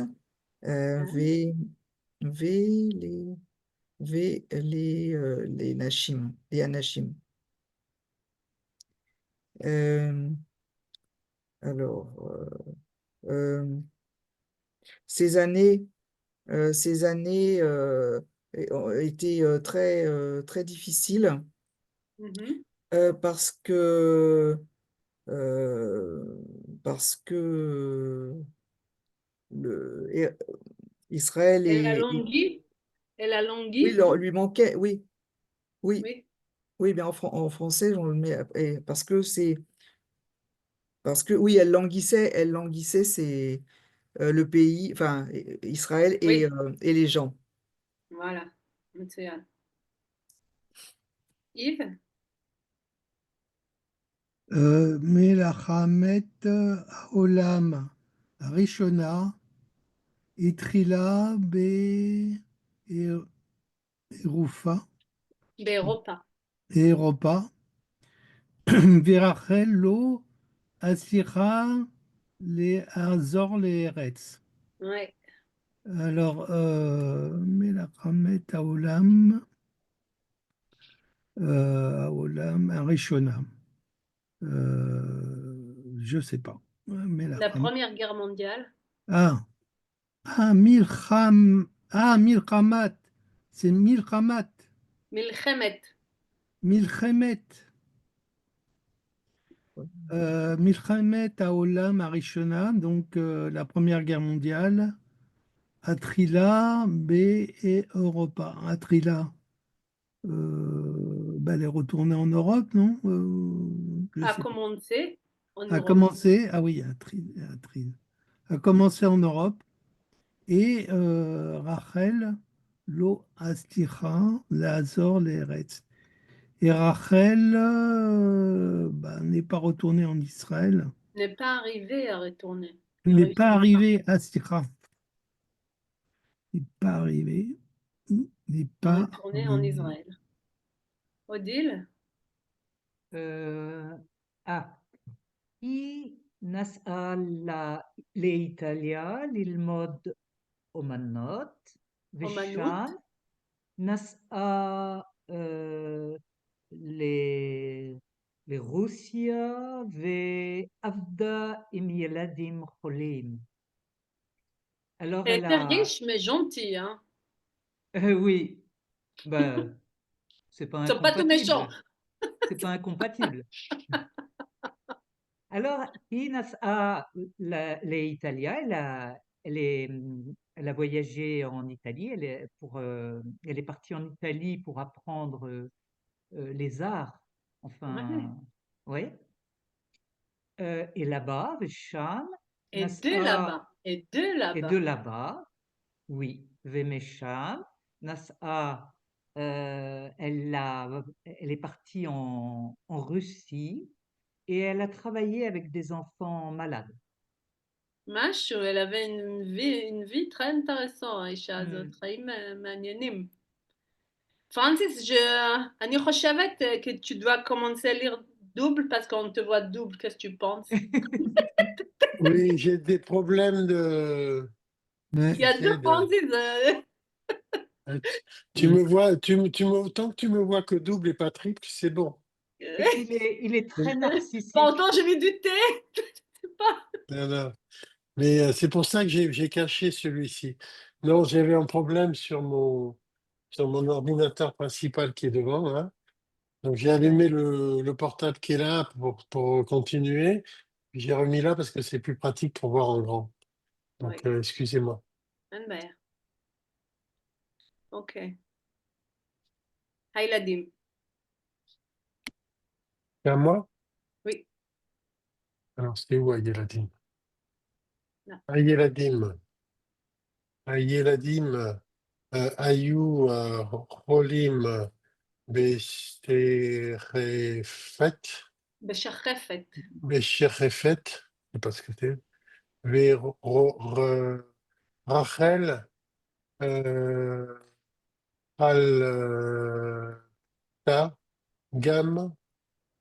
V, V, les Nashim, les Anashim. Alors, ces années ont été très difficiles Mhm. parce parce que Israël Elle a est- langui, elle a oui, langui, lui manquait, oui, oui, oui, oui, mais en français, on le met parce que oui, elle languissait, c'est le pays, enfin Israël oui, et les gens. voilà, מצוין. Yves, מלחמת העולם הראשונה התחילה באירופה, באירופה. אירופה, ורחל לא הצליחה לעזור לארץ. Ouais. Alors, מלחמת העולם, העולם הראשונה, je sais pas. La מלחמת, Première Guerre mondiale, ah, מלחמת, c'est מלחמת, מלחמת, מלחמת, מלחמת העולם הראשונה, donc la Première Guerre mondiale, התחילה באירופה, התחילה. Elle est retournée en Europe, non? Je a sais pas. commencé en A Europe. commencé, ah oui, a commencé en Europe et Rachel lo asticha l'azor l'eretz. Et Rachel n'est pas retournée en Israël, N'est pas arrivé à retourner. n'est Réussi pas pas. arrivée à Asticha, n'est pas arrivée, n'est À pas retourner en arrivée. Israël. Odile, Euh, ah, היא נסעה לאיטליה ללמוד אומנות, ושם אומנות, נסעה אה, ל- לרוסיה ועבדה עם ילדים חולים. Alors elle elle était a... riche mais gentille, hein. oui, ben, c'est pas Ils sont pas tout méchants. incompatible. C'est pas incompatible. Alors, היא נסעה לאיטליה, elle a voyagé en Italie, elle est partie en Italie pour apprendre les arts, Ouais. enfin, ouais. Et là-bas, ושם Et de נסעה, là-bas, et de et de là-bas. là-bas, oui, ומשם נסעה, elle est partie en Russie et elle a travaillé avec des enfants malades. משהו, elle avait une vie très intéressante, האישה הזאת, Hmm. חיים מעניינים. פרנסיס, אני חושבת que tu dois commencer à lire double parce qu'on te voit double. Qu'est-ce que tu penses? Oui, j'ai des problèmes de. Ouais. Il y a Tu deux sais, de. Francis. Tu me vois, autant que tu me vois que double et pas triple, c'est bon. Il est très narcissique. Pourtant, je vais douter. Je sais pas. Non, non. Mais c'est pour ça que j'ai caché celui-ci. Non, j'avais un problème sur mon ordinateur principal qui est devant, hein. Donc j'ai allumé le portable qui est là pour continuer. Puis j'ai remis là parce que c'est plus pratique pour voir en grand. Oui, Donc excusez-moi. אין Ok. הילדים. C'est à moi? Oui. Alors c'était où Aïeladim? Là. Aïeladim. Aïeladim. Ayou Rolim Becherefet. בשחפת. Becherefet. Je sais pas ce que c'est. Rachel. Al. Gam,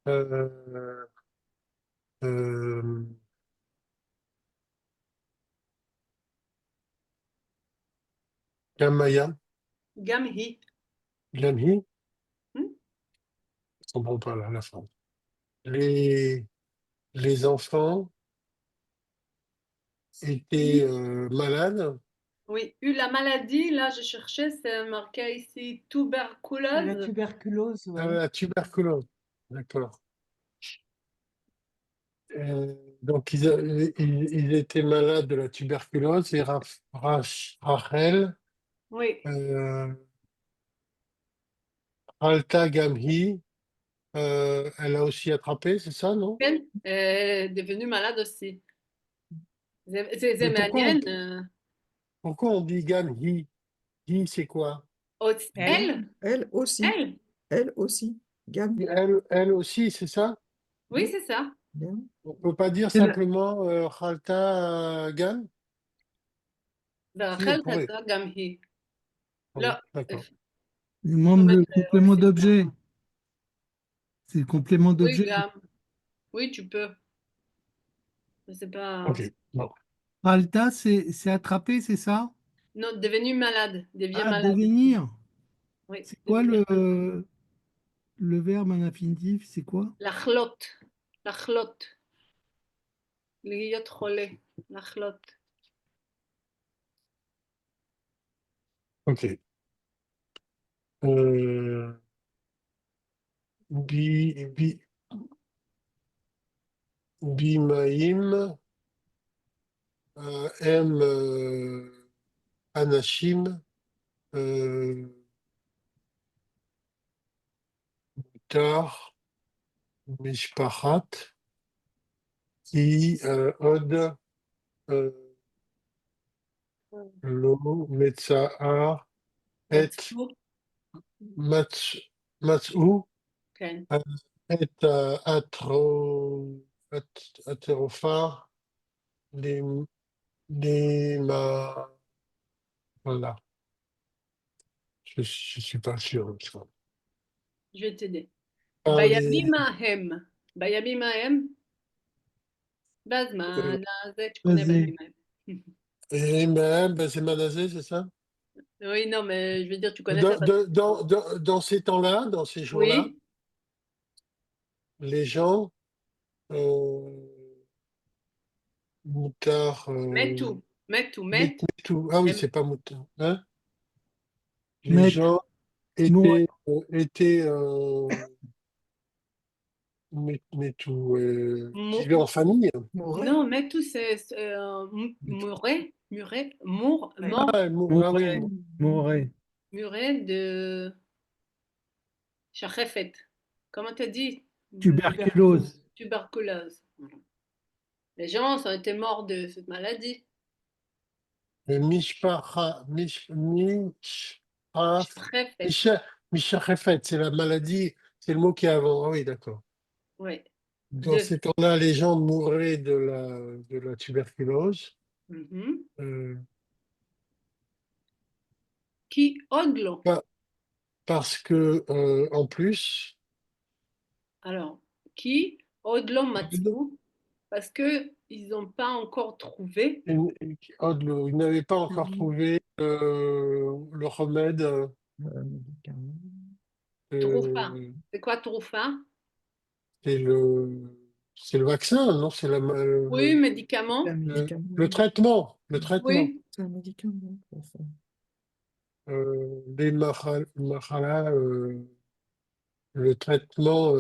euh, euh, Gamaya, Gamhi. Gamhi, Hmm? je comprends pas là, la fin. Les, les enfants étaient malades. Oui, eu la maladie, là je cherchais, c'est marqué ici C'est la tuberculose. tuberculose, Ah, ouais. la tuberculose, d'accord. Donc, ils étaient malades de la tuberculose et Rachel, Oui, euh, Alta Gamhi, elle a aussi attrapé, c'est ça, non? elle est devenue malade aussi. C'est Mais médienne. pourquoi on dit Gamhi? Hi, c'est quoi? Elle, Elle, Elle aussi. elle, Elle aussi. Gam. Elle aussi, c'est ça? oui, c'est ça. Gam. On peut pas dire C'est la- simplement Alta Gam? Si, on Rachel pourrait. Tata Gamhi. Oui, Là, d'accord. Il il faut demande le mettre complément aussi. d'objet. C'est le complément Oui, d'objet. Gam. Oui, tu peux. Je sais pas. Ok. Bon. Alta, c'est attraper, c'est ça? Non, devenu malade, devient Ah, malade. devenir. Oui, C'est quoi devenir. le verbe en infinitif? C'est quoi? La chlotte. La chlotte. להיות חולה. לחלות. Ok. Euh, bi, bi, Bimaim, M, Anachim, Tar, Mishpachat, Qui, Od, euh, Lo, Metzahar, Et, מצאו. Matzou, כן. Et, Aterophar, les, voilà, je suis pas sûr. Je vais t'aider. Par les, בימים ההם. בימים ההם. בזמן הזה. tu connais Basé. בימים ההם. et même, ben, c'est Manasé, c'est ça? Oui, non, mais je veux dire, tu connais ça parce Dans ces temps-là, dans ces que. jours-là, Oui. les gens, moutard, Metu. Metu. Met. tout. Ah oui, Et c'est pas moutard. Hein? Les Mettre. gens Mourir. étaient tout, vivaient en famille. Mouret. Non, Metu, c'est muret. Muret. Mour. ouais. Mort. Ah oui, Mourir. Mourir. Muret de. Shachefet. Comment t'as dit? Tuberculose. Tuberculose. Les gens ont été morts de cette maladie. Mishpacha, Shachefet. Mishachefet, c'est la maladie, c'est le mot qui est avant. Ah oui, d'accord. Oui. Dans De. ces temps-là, les gens mouraient de la tuberculose. Mhm. Euh, Qui odlo. pas- Parce que, en plus, Alors, qui odlo matzou. Parce que ils n'ont pas encore trouvé. ils n'avaient pas encore Mhm. trouvé le remède. Médicament. Troufa. euh, C'est quoi troufa? c'est c'est le vaccin, non? C'est Oui, médicament. Un médicament. le traitement. Le traitement. Oui. C'est un médicament. Enfin. Les mahalas, le traitement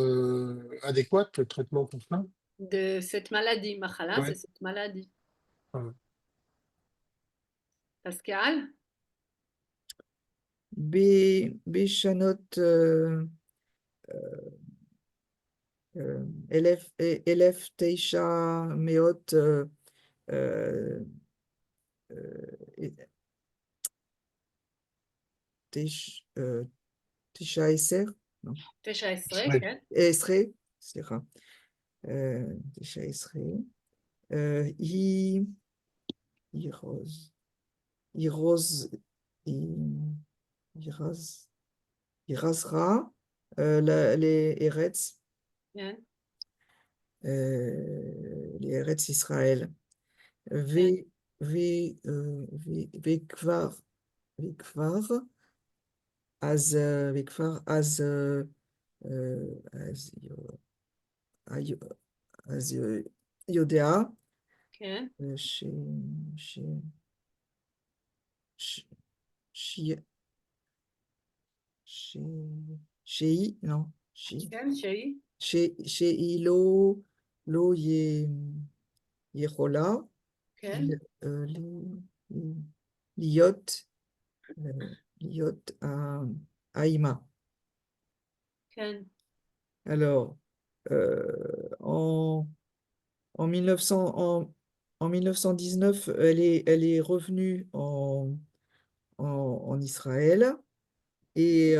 adéquat, le traitement pour ça. De cette maladie. Machala, c'est Ouais. cette maladie. Ouais. Pascal? Béchanot, élève Teisha Meot, euh, Teisha Eser, non, 19, Ouais. כן? Esre, סליחה, Teisha Esre, היא רוז, היא רזרה, les Eretz, כן, les Eretz Israël. ו- וכבר, אז יודע כן, ש- ש- ש- ש- ש- שהיא, לא, כן, שהיא, שהיא לא יכולה כן, להיות, להיות האימא. כן, Alors, en 1900, en 1919, elle est revenue en Israël et,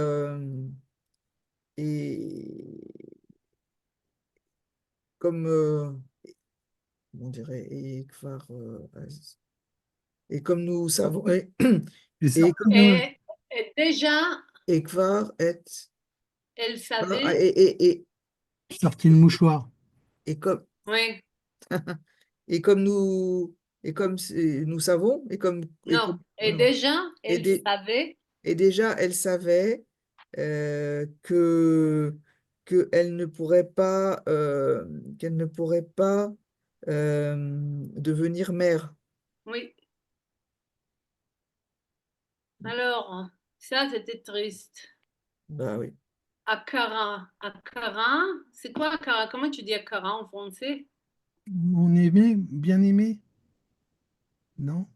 et comme, on dirait, et comme nous savons, Et ça, et, et déjà, et kvar elle et, savait, sorti le mouchoir. et comme, oui, et comme nous, nous savons, non, et non, déjà, et, elle dé- savait, et déjà, elle savait que qu'elle ne pourrait pas, qu'elle ne pourrait pas devenir mère. oui. Alors, ça, c'était triste. Bah oui. Akara, Akara, c'est quoi Akara? Comment tu dis Akara en français? On aimait, bien aimé? Non?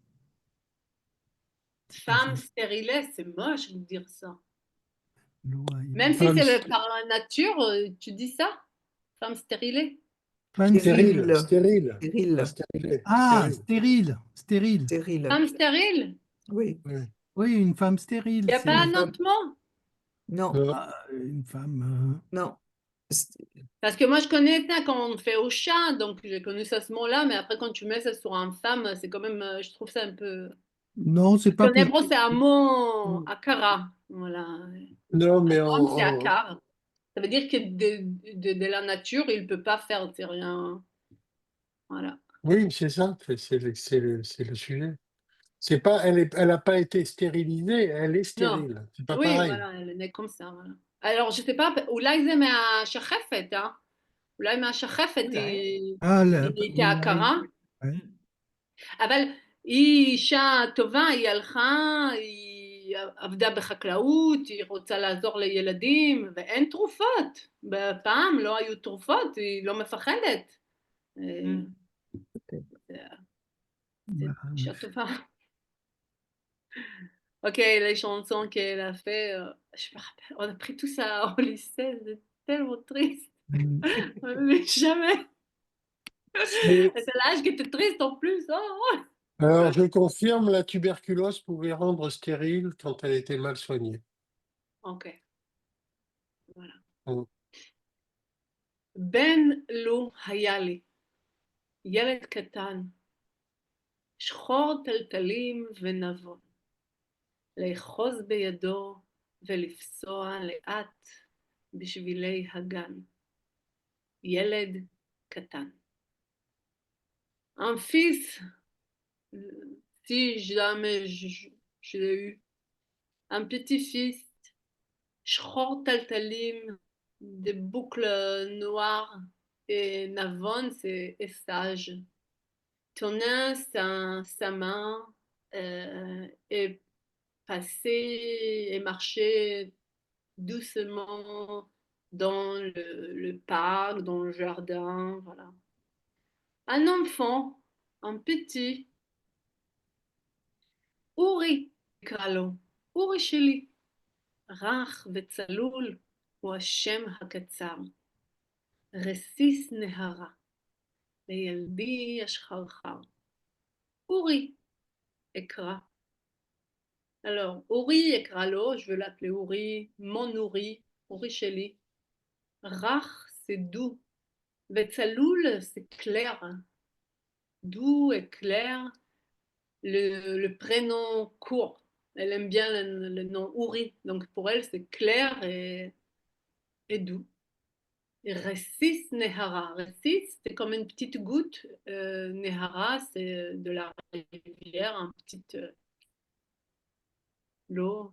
C'est pas ça. Femme stérile, c'est moche de dire ça. Loaï. Même si Femme c'est par la nature, tu dis ça? Femme stérile? Femme stérile, stérile. stérile, pas Stérile, stérilé, Ah, stérile. stérile. Stérile. stérile. Femme stérile? Oui, Oui. Oui, une femme Il stérile. n'y a pas une un femme. autre mot? Non, Non. Une femme. non. Parce que moi, je connais ça quand on fait au chat, donc j'ai connu ça ce mot-là, mais après, quand tu mets ça sur une femme, c'est quand même, je trouve ça un peu. Non, c'est pas En hébreu, c'est un péjoratif. mot, akara. Voilà. Non, mais Homme, c'est akar. Ça veut dire que de la nature, il ne peut pas faire, c'est rien. Voilà. oui, c'est ça, c'est le sujet. C'est pas, elle a pas été stérilisée, elle est Non. stérile. C'est pas Oui, pareil. voilà, elle est née comme ça. Voilà. Alors, je ne sais pas, אולי זה מהשחפת, אולי מהשחפת אולי. Ah, היא נהייתה הכרה. ouais. אבל היא אישה טובה, היא הלכה, היא עבדה בחקלאות, היא רוצה לעזור לילדים, ואין תרופות. פעם לא היו תרופות, היא לא מפחדת. C'est אישה טובה. Ok, les chansons qu'elle a fait, je me rappelle, on a pris tout ça au lycée, c'est tellement triste. Mais jamais. Et C'est l'âge qui était triste en plus. Oh. alors, je confirme, la tuberculose pouvait rendre stérile quand elle était mal soignée. Ok, voilà. Mm. בן לו היה לי, ילד קטן, שחור טלטלים ונבון, לאחוז בידו ולפסוע לאט בשבילי הגן. ילד קטן. Un fils, si jamais je l'ai eu, un petit-fils, שחור טלטלים, des boucles noires, et Navon, c'est sage. Tenait sa main et passait et marchait doucement dans le parc, dans le jardin, voilà. Un enfant, un petit, אורי, נקרא לו, אורי שלי, רך וצלול, הוא השם הקצר. רסיס נהרה, לילדי השחרחר. אורי, אקרא. Alors, אורי אקרא לו, je veux l'appeler אורי, mon אורי שלי. רך, c'est doux. וצלול, c'est clair. Doux et clair. Le prénom court. Elle aime bien le nom Ouri. Donc pour elle, c'est clair et et doux. Ressis Nehara. Ressis, c'est comme une petite goutte. Nehara, c'est de la rivière, une petite l'eau,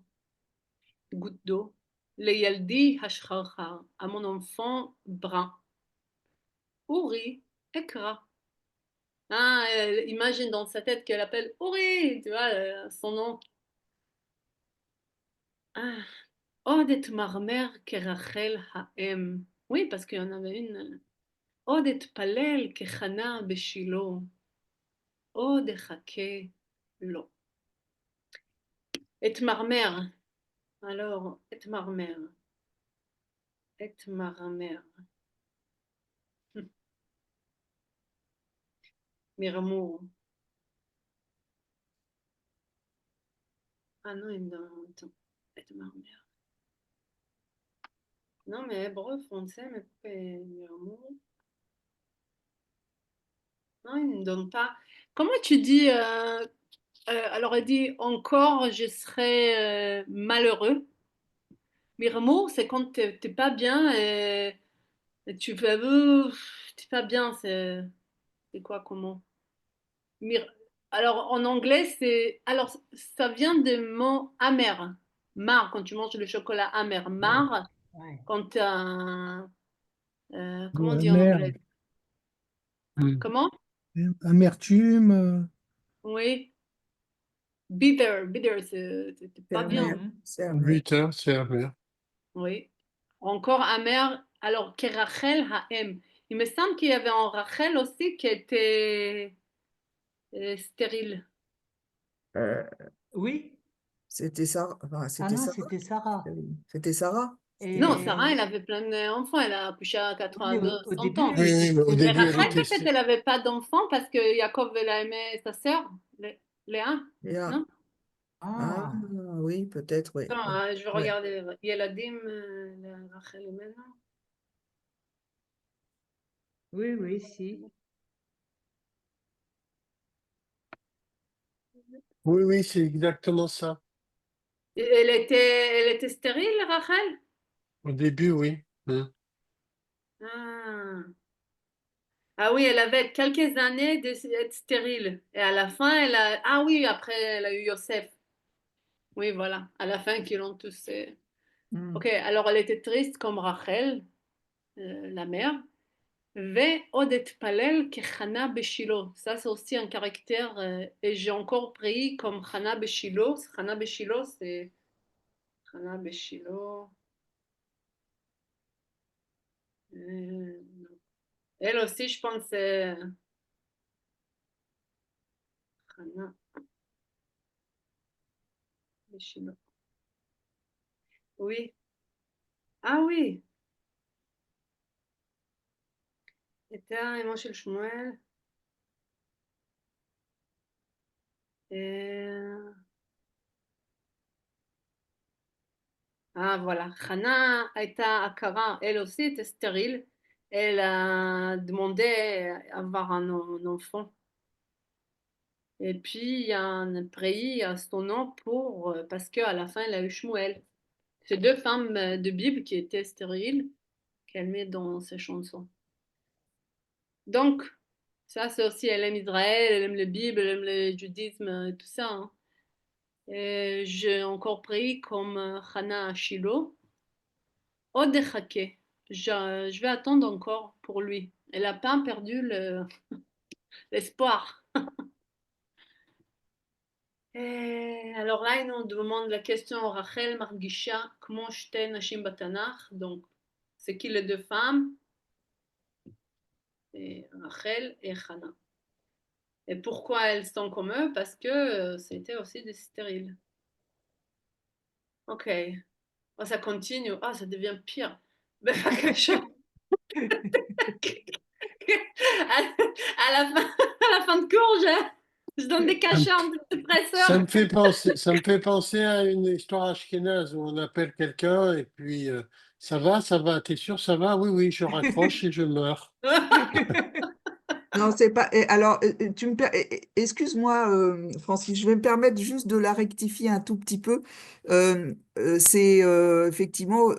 goutte d'eau. Leyaldi Hashcharchar, à mon enfant brun. Uri Ekra. Ah, elle imagine dans sa tête qu'elle appelle Uri, tu vois, son nom. Ah, Odet Marmer Kerachel Haem. Oui, parce qu'il y en avait une. Odet Palel Kechana Beshilo. Od Echake Lo. Et Marmer. Alors, et Marmer. Et Marmer. Mirmour. Ah non, il me donne. Attends. Et Marmer. Non, mais hébreu, français, mais pourquoi Mirmour? Non, il ne me donne pas. Comment tu dis alors, elle dit encore, je serai malheureux. Mirmour, c'est quand t'es pas bien et tu fais t'es pas bien. C'est quoi, comment? Mir- Alors, en anglais, c'est. Alors, ça vient du mot amer. Marre, quand tu manges le chocolat amer. Marre, Ouais. quand t'as comment on dit en Amer, anglais? Comment? amertume. Oui. Bitter. Bitter, t'es C'est pas bien. amer. Mhm. C'est amer. Butin, c'est amer. Oui. Encore amer. Alors, Kerachel Haem. Il me semble qu'il y avait un Rachel aussi qui était stérile. Euh, Oui. c'était Sarah. Enfin, Ah c'était non, Sarah. c'était Sarah. C'était Sarah. C'était Non, pas. Sarah, Et elle avait plein d'enfants. Elle a accouché à oui, 82, au 100 début, ans. elle Oui, était oui, mais au Mais début, elle Rachel, était. peut-être, elle n'avait pas d'enfants parce que Jacob, elle a aimé sa sœur, Léa, Léa. non? Ah, Ah, oui, peut-être, oui. Attends, Oui. je vais Ouais. regarder. Yeladim, Rachel et maintenant. oui, oui, si. Oui, oui, c'est exactement ça. Elle était stérile, Rachel? Au début, oui. Ah. Ah oui, elle avait quelques années d'être stérile. Et à la fin, elle a. Ah oui, après, elle a eu Yosef. Oui, voilà. À la fin, qu'ils l'ont tous. Hmm. Ok, alors elle était triste comme Rachel, la mère. Ve odet palel que Chana beshilo. Ça, c'est aussi un caractère. Et j'ai encore pris comme Chana beshilo. Chana beshilo, c'est. Chana beshilo. Non. Elle aussi, je pense, c'est. Chana beshilo. Oui. Ah oui. Eta, Emma של שמואל. Ah voilà, Hannah הייתה עקרה, elle aussi était stérile. Elle a demandé à avoir un enfant. Et puis il y a un prix à son nom pour parce qu'à la fin elle a eu Shmuel. C'est deux femmes de Bible qui étaient stériles qu'elle met dans ses chansons. Donc ça c'est aussi elle aime Israël, elle aime la Bible, elle aime le judaïsme et tout ça. Hein. Et j'ai encore pris comme Hannah à Shiloh. Odechake. Je vais attendre encore pour lui. Elle n'a pas perdu l'espoir. Et alors là, il nous demande la question Rachel Margisha, comment shte nashim batanach. Donc, c'est qui les deux femmes? Et Rachel et Hannah. Et pourquoi elles sont comme eux? Parce que c'était aussi des stériles. Ok. Oh, ça continue. Oh, ça devient pire. À la fin de cours, je donne des Ça me, cachets antidépresseurs. ça me fait penser à une histoire ashkénaze où on appelle quelqu'un et puis ça va, t'es sûr, ça va? Oui, oui, je raccroche et je meurs. Non, c'est pas. Alors, excuse-moi, Francis, je vais me permettre juste de la rectifier un tout petit peu. C'est effectivement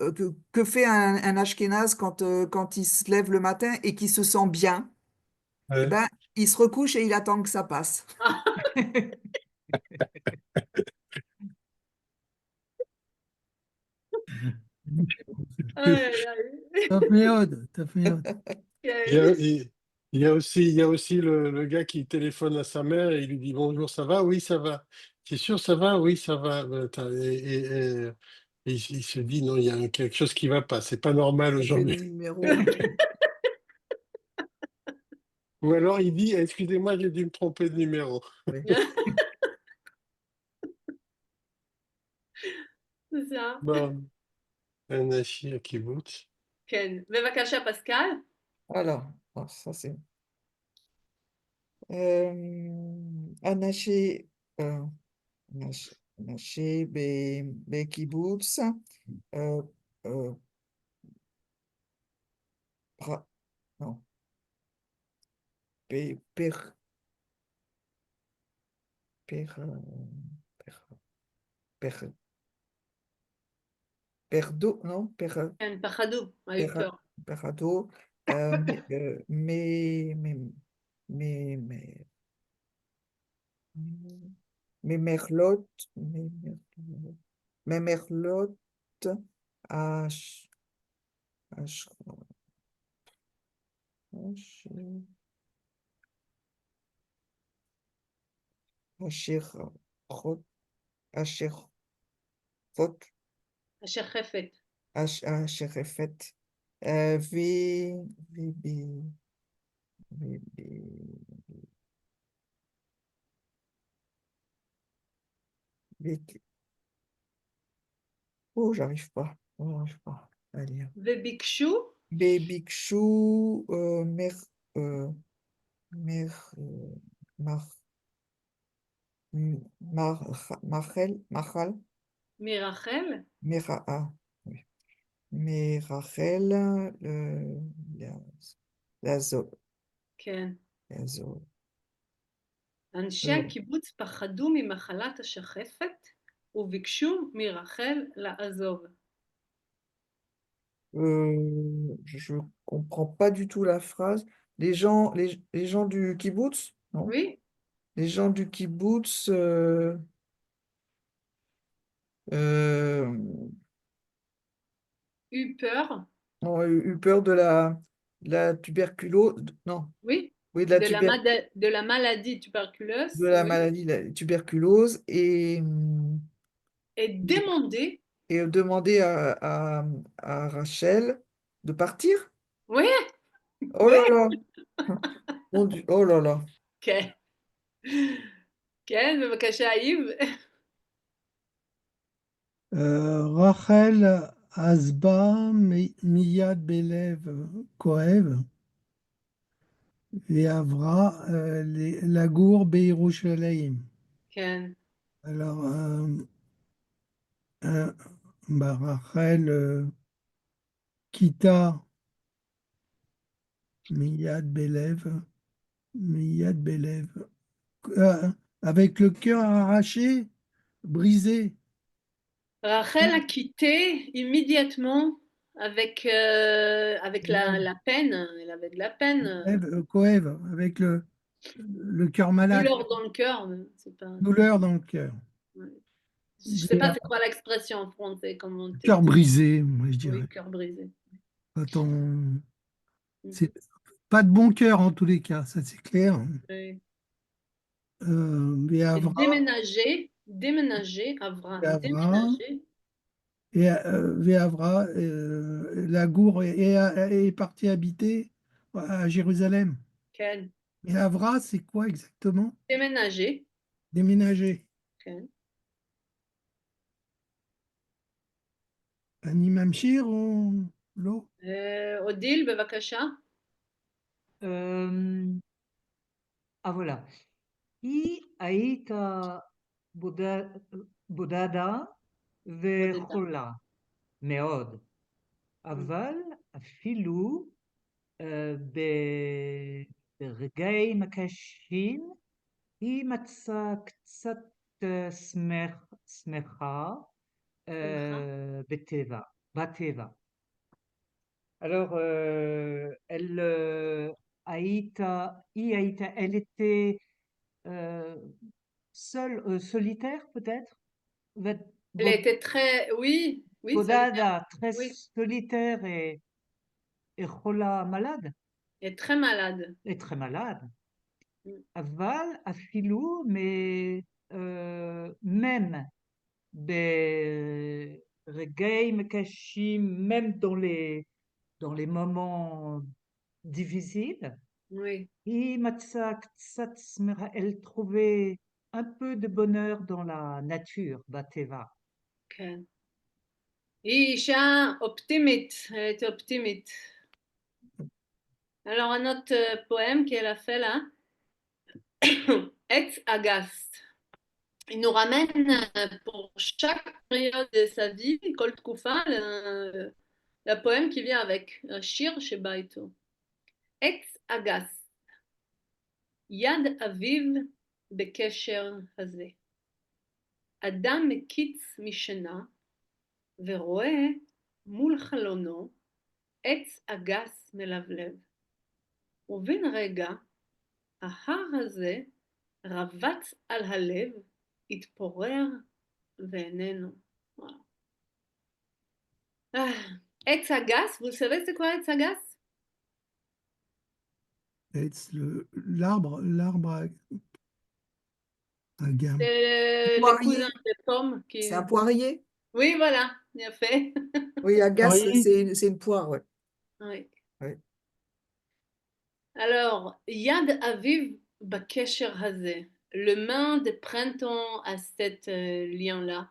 que fait un Ashkénaze quand il se lève le matin et qu'il se sent bien? Eh Ouais. ben, il se recouche et il attend que ça passe. Aïe, aïe, aïe. T'as fait honte. Il y a, il y a aussi le gars qui téléphone à sa mère et il lui dit bonjour, ça va? Oui, ça va. C'est sûr, ça va? Oui, ça va. Et il se dit non, il y a quelque chose qui va pas. C'est pas normal Fait le aujourd'hui. numéro. Ou alors il dit excusez-moi, j'ai dû me tromper de numéro. Oui. C'est ça. Bon, un hachis à kibbutz. כן. בבקשה, פסקל. Alors, ça c'est. Anaché, Anaché, Kibbutz, euh, euh, non, Per, Per, Per, Per, Per, Perdo, non, כן, פחדו, היו Per, פר. Perado, mais, mais, mais, mais Merlotte, mais Merlotte, H, H, H, Asher, Asher, השחפת. Asherefet, V, V, oh, j'arrive pas, oh, j'arrive pas à lire. וביקשו, Bikshu, euh, Mer, Mar, Machal, מרחל, Oui. Mais Rachel, la, כן. la zo- אנשי euh, הקיבוץ פחדו ממחלת השחפת וביקשו מרחל לעזוב. je comprends pas du tout la phrase. Les gens du kibbutz, non? Oui, Les gens du kibbutz euh, eu peur, ont eu peur de la tuberculose, non, oui, oui, de la maladie de tuberculeuse, la oui, maladie, la tuberculose, et et, demandé, et demander à Rachel de partir. oui, Oh oui, là là, mon Dieu, oh là là. כן, כן, בבקשה, איב. Rachel Asba Miyad Belev Kohev et Avra la Gour Beirushalayim. כן, Alors, bah, Rachel quitta Miyad Belev, euh, avec le cœur arraché, brisé. Rachel a quitté immédiatement avec la peine, elle avait de la peine, Kohev, avec le cœur malade, douleur dans le cœur, mais c'est pas. douleur dans le cœur. Ouais. Je sais pas c'est quoi l'expression en français, comment Cœur brisé, moi je oui, dirais. cœur brisé. Quand on... Mm. C'est pas de bon cœur en tous les cas, ça c'est clair. Oui. Et Et Avra, Avra, Avra, déménager, Véavra, Lagour est parti habiter à Jérusalem. כן, Et Avra, c'est quoi exactement? déménager, Déménager. כן. אני ממשיך או לא? אודיל, בבקשה. Euh, ah voilà. היא היית בודדה בודדה. וחולה מאוד, Mm. אבל אפילו ב... ברגעים הקשים היא מצאה קצת שמחה בטבע. Alors, elle était seule, solitaire peut-être? Elle était très, oui, solitaire, Bodada, très oui, solitaire et חולה malade, elle est très malade. et très malade. Mm. אבל אפילו même ברגעים קשים, même dans les moments difficiles, Oui, היא מצאה קצת שמחה, elle trouvait un peu de bonheur dans la nature, בטבע. כן. היא אישה אופטימית, elle était optimiste. Alors un autre poème qu'elle a fait là, Ex Agaste. Il nous ramène pour chaque période de sa vie, Kol Tkufa, le poème qui vient avec, Shir Sheba Ito. Ex Agaste. יד אביו בקשר הזה. אדם מקיץ משינה ורואה מול חלונו עץ אגס מלבלב. ובן רגע ההר הזה רבץ על הלב, התפורר ואיננו. עץ אגס, vous savez c'est quoi עץ אגס? L'arbre à gamme. C'est le Poirier. cousin des pommes qui... C'est un poirier? Oui, voilà, bien fait. Oui, agace, Poirier. c'est une poire, ouais. Oui. Ouais. Alors, Yad Aviv Bakesher Hazeh, le main de printemps à cet lien-là.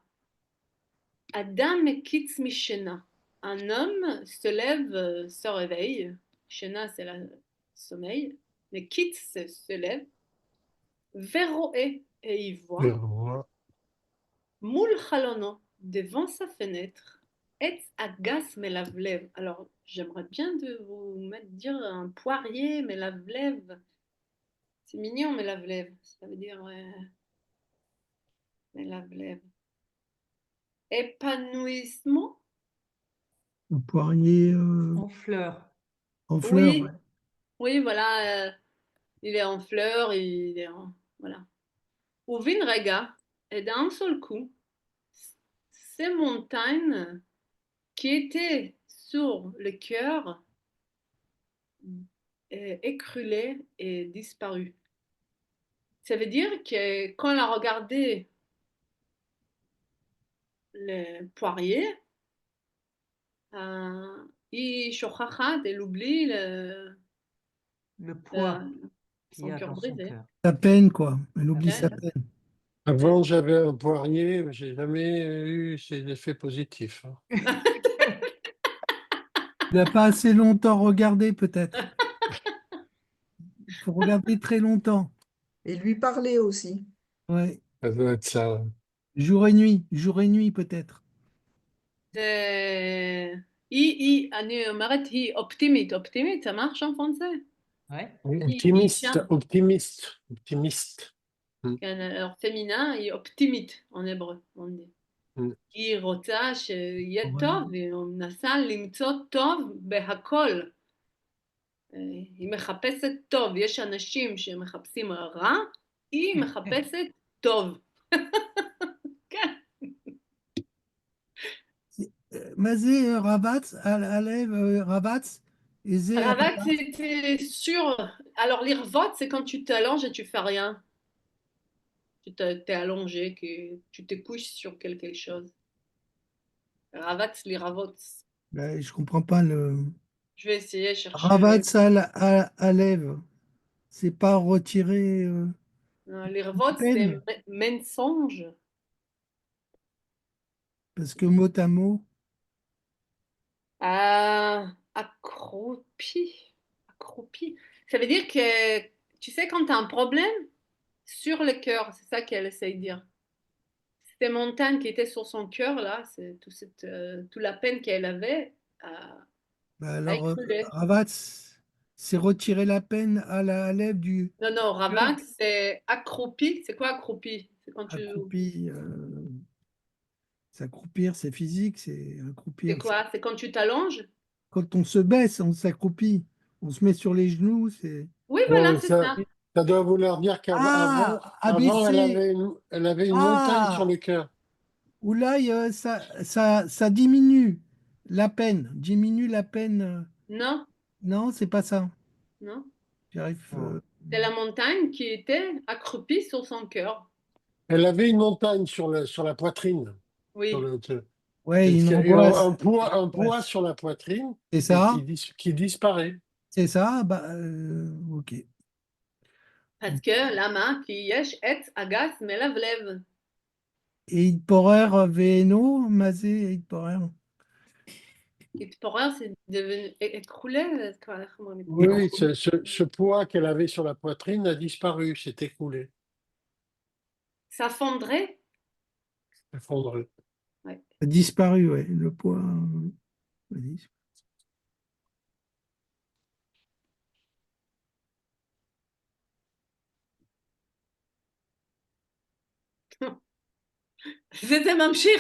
Adam Kitz Mishena, un homme se lève, se réveille. Shena, c'est le sommeil. Mais Kitz se lève. Veroe, et il voit. Moul Chalono, devant sa fenêtre. Etz Agas Melavlev. Alors, j'aimerais bien de vous dire un poirier Melavlev. C'est mignon, Melavlev. Ça veut dire Melavlev. Épanouissement. Un poirier En fleurs. en fleurs. Oui, Ouais. oui, voilà. Il est en fleurs, il est en... Voilà. Uvin Rega, et d'un seul coup, ces montagnes qui étaient sur le cœur écroulées et disparues. Ça veut dire que quand on a regardé le poirier, elle oublie Le poids qu'il y son a cœur dans son brisé. cœur. Sa peine, quoi. Elle oublie sa Ouais. peine. Avant, j'avais un poirier, mais j'ai jamais eu ces effets positifs. Hein. Il n'a pas assez longtemps regardé, peut-être. Il faut regarder très longtemps. Et lui parler aussi. Ouais. Ça doit être ça. Jour et nuit, peut-être. אני אומרת היא אופטימית, אופטימית, ça marche en français? Ouais. היא אישה, Optimiste. כן, alors féminin, היא אופטימית en hébreu, on dit. Mm. היא רוצה שיהיה Ouais. טוב, והיא מנסה למצוא טוב בהכל. היא מחפשת טוב, יש אנשים שמחפשים רע, היא מחפשת טוב. כן. Mazé, Rabatz, Alev, Rabatz, Ezé, Ravat, c'est sûr. Alors, l'irvot, c'est quand tu t'allonges et tu fais rien. Tu t'es allongé, que tu te couches sur quelque chose. Ravat, l'iravot. Ben, je comprends pas le. Je vais essayer de chercher le. Rabatz, Alev, c'est pas retirer Non, la l'irvot, c'est peine, mensonge. parce que mot à mot, Accroupi. Accroupi. Ça veut dire que, tu sais, quand tu as un problème sur le cœur, c'est ça qu'elle essaye de dire. Ces montagnes qui étaient sur son cœur, là, c'est toute la peine qu'elle avait ben à alors écrouler. Rabatz, c'est retirer la peine à la lèvre du Non, non, ravak, c'est accroupi. C'est quoi accroupi? C'est quand tu... accroupi. S'accroupir, c'est physique, c'est C'est accroupir. quoi? C'est quand tu t'allonges? Quand on se baisse, on s'accroupit. On se met sur les genoux, c'est. Oui, voilà, Non, c'est ça. ça doit vouloir dire qu'avant, Ah, avant, abaisser. elle avait une montagne sur Ah, le cœur. ou là, ça diminue la peine. Diminue la peine. Non, Non, c'est pas ça. non. J'arrive. Non. C'est la montagne qui était accroupie sur son cœur. Elle avait une montagne sur la poitrine. Sur Oui. Ouais, une Il y a eu angoisse. un Ouais. poids sur la poitrine C'est et ça? qui disparaît. C'est ça? Bah, ok. Parce que lama qui yesh et agas melavlev. Et Hitporer Veno, Mazé Hitporer. Et pour elle, c'est devenu écroulé. Comment on dit? Oui, oui, ce poids qu'elle avait sur la poitrine a disparu, s'est écoulé, Ça fondrait. effondré. Ouais. A disparu, ouais. Le poids. Vas-y. C'était Mamchir.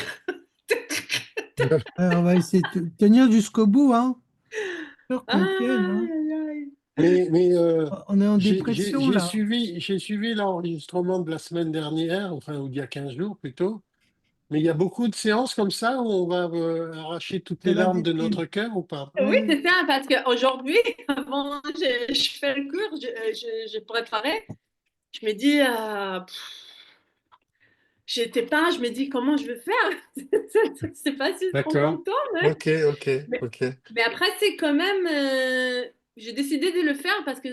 On va essayer de tenir jusqu'au bout, hein. Sûr qu'on tienne, hein. Aïe, aïe. Mais On est en dépression, là. j'ai suivi l'enregistrement de la semaine dernière, enfin, ou il y a 15 jours plutôt. Mais il y a beaucoup de séances comme ça où on va arracher toutes C'est les la larmes de déprime. notre cœur ou pas? Oui, Ouais. c'est ça, parce qu'aujourd'hui, avant je fais le cours, je préparais, je me dis, j'étais pas, je me dis comment je vais faire. C'est pas si trop D'accord. content, Ok, ok, mais, ok. mais après, c'est quand même, j'ai décidé de le faire parce que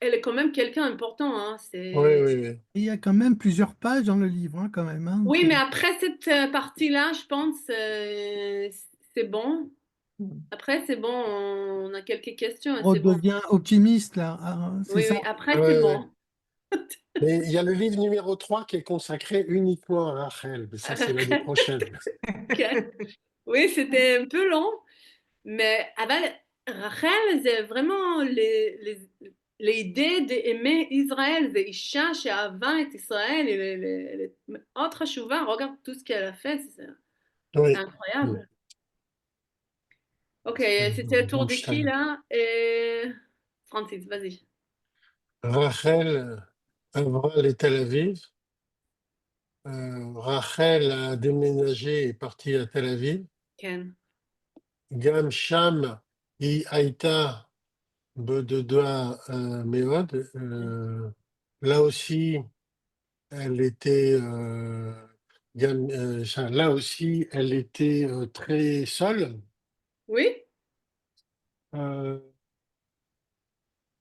elle est quand même quelqu'un important. Hein, Oui, c'est... oui, oui. Il y a quand même plusieurs pages dans le livre, hein, quand même, hein. Oui, mais après cette partie-là, je pense, c'est bon. Après, c'est bon, on a quelques questions et On c'est bon. devient optimiste, là, hein, c'est Oui, ça. oui, après, c'est Ouais. bon. Mais il y a le livre numéro 3 qui est consacré uniquement à Rachel, mais ça, c'est l'année prochaine. Ok. Oui, c'était un peu long, mais avec Rachel, c'est vraiment l'idée d'aimer Israël. C'est Isha שאהבה את ישראל, elle est autre chouva, regarde tout ce qu'elle a fait, c'est Oui. incroyable. Ok, C'est c'était le tour de qui Goldstein. là? Et... Francis, vas-y. Rachel Avril et Tel Aviv. Rachel a déménagé et est partie à Tel Aviv. Ken. Gam Sham היא הייתה בודדה מאוד. Là aussi, elle était, là aussi, elle était très seule. Oui? Euh,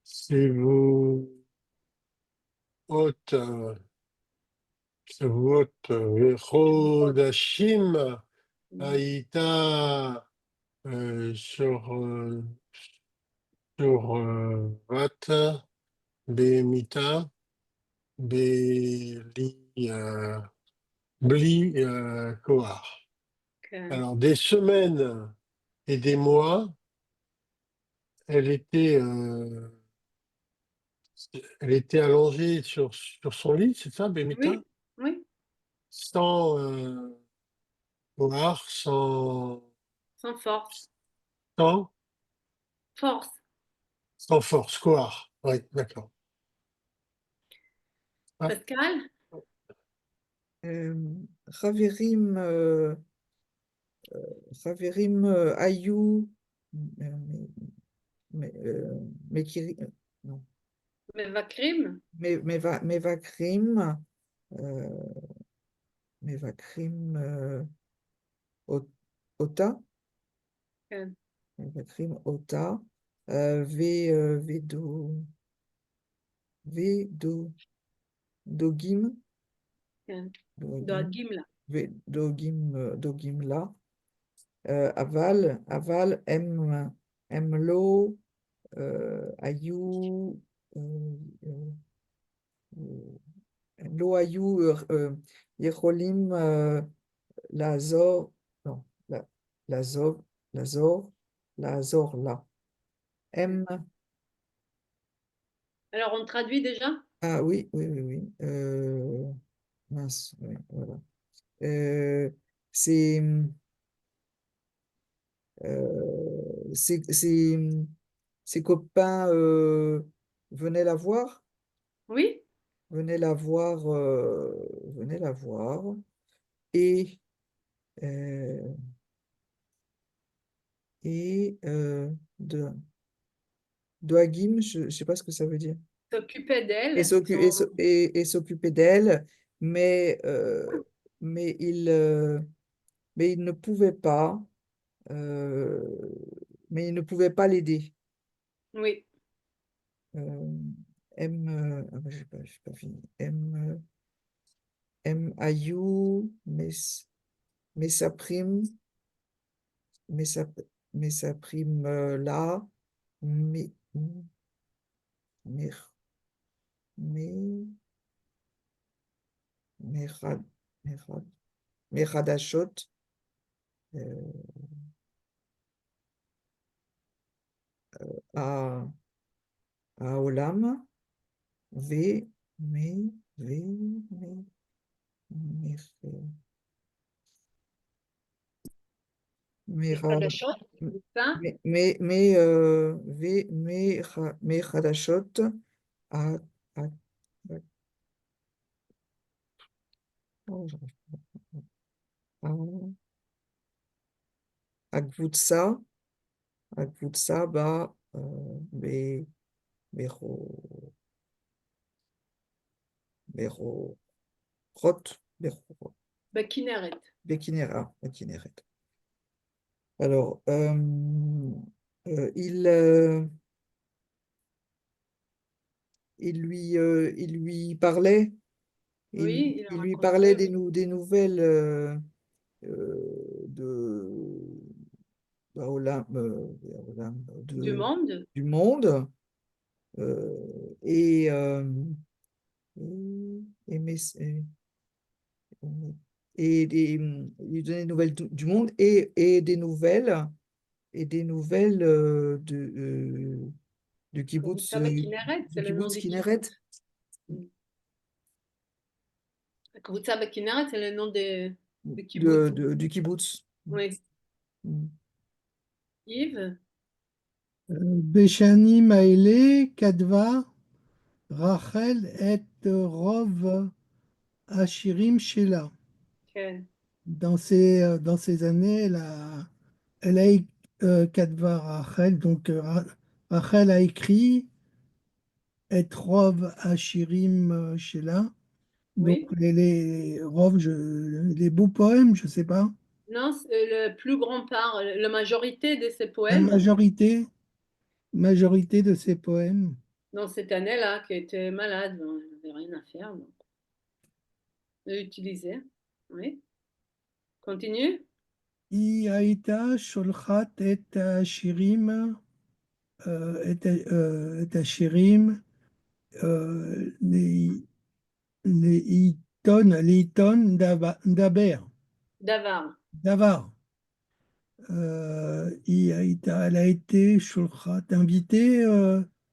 c'est vous שבועות וחודשים הייתה שוכבת במיטה בלי, bli Kohar. Ken. Alors, des semaines et des mois, elle était, euh, elle était allongée sur son lit, c'est ça, Bemita? Oui? Oui? Sans Kohar, Sans force. sans, Force. sans force, Kohar. Oui, d'accord. Ah, Pascal? חברים, חברים היו, מכירים, non, Mevakrim? מבקרים, מבקרים אותה, Ken. מבקרים אותה, ודואגים, Ken. דואגים, דואגים לה. דואגים לה, אבל הם לא היו, הם לא היו יכולים לעזור, לא, לעזור לה. הם Alors, on traduit déjà? Ah oui, oui, oui, oui. Mince, oui, voilà. C'est ses ses copains venaient la voir, Oui? venaient la voir, venaient la voir et euh, de Doagim, je ne sais pas ce que ça veut dire. S'occuper Et d'elle. et s'occuper d'elle, mais mais il ne pouvait pas, euh, mais il ne pouvait pas l'aider. Oui. Ah bah, j'ai pas fini. Ayou, mais sa prime, mais sa, mais sa prime là, mais, mais, mais, Merad, Merad, Meradachot, euh, à, à Olam, V, V, Mer- Et pas de Merad, chose, ça? V, Meradachot, à, à, oh, à Gvutsa, bah, Bero, Bero, Rot, Bero, Ben, Kinneret. Bekinera. Alors, il lui parlait, Oui, il a il lui raconté, parlait oui. des nouvelles de, Olam, Du monde. du monde et, il lui donnait des nouvelles du monde et des nouvelles du kibbutz, Kibutza Bekinneret, c'est le nom du Kinneret. kibbutz. Kibutza Bekinneret, c'est le nom du kibbutz. Du kibbutz. Oui. Mm. Yves? Beshani Maele Kadva Rachel et Rov Ashirim Shela. Okay. Dans ces années, elle a Kadva Rachel, donc Rachel a écrit et Rov Ashirim Shela. Donc Oui. Rov, les beaux poèmes, je sais pas. Non, c'est le plus grand part, la majorité de ces La poèmes, majorité de ces poèmes. dans cette année-là, qui était malade, bon, elle n'avait rien à faire, donc elle utilisait. Oui. Continue. היא הייתה שולחת את השירים לעיתון Davar. דבר. Elle a été invitée,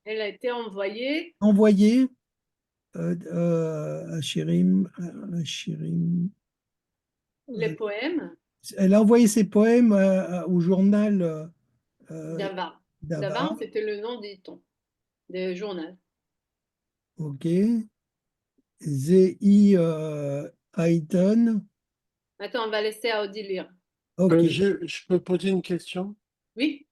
Elle a été envoyée envoyée à Shirim. les poèmes Elle a envoyé ses poèmes au journal d'Avar. Davar. Davar, c'était le nom du ton, du journal. Ok. Zei Aiton. Attends, on va laisser Audi lire. Ok. Je peux poser une question? Oui,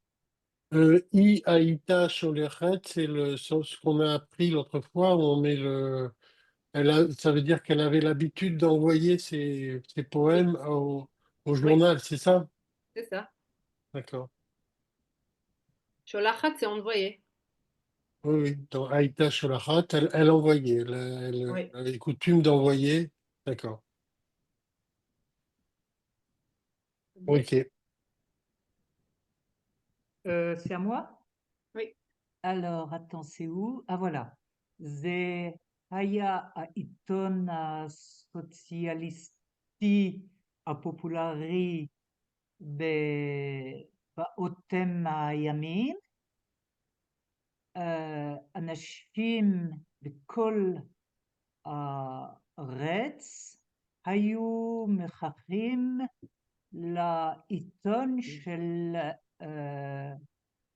I Aïta Sholeret, c'est ce qu'on a appris l'autre fois où on met ça veut dire qu'elle avait l'habitude d'envoyer ses oui, poèmes au oui, journal, c'est ça? c'est ça. D'accord. Sholachat, c'est envoyé. Oui, oui. Dans Aïta Sholarat, elle envoyait, elle Oui. avait coutume d'envoyer. D'accord. Ok. C'est à moi? Oui. Alors, attends, c'est où? Ah, voilà. זה היה העיתון הסוציאליסטי הפופולרי באותם הימים. אנשים בכל הארץ היו מחכים לעיתון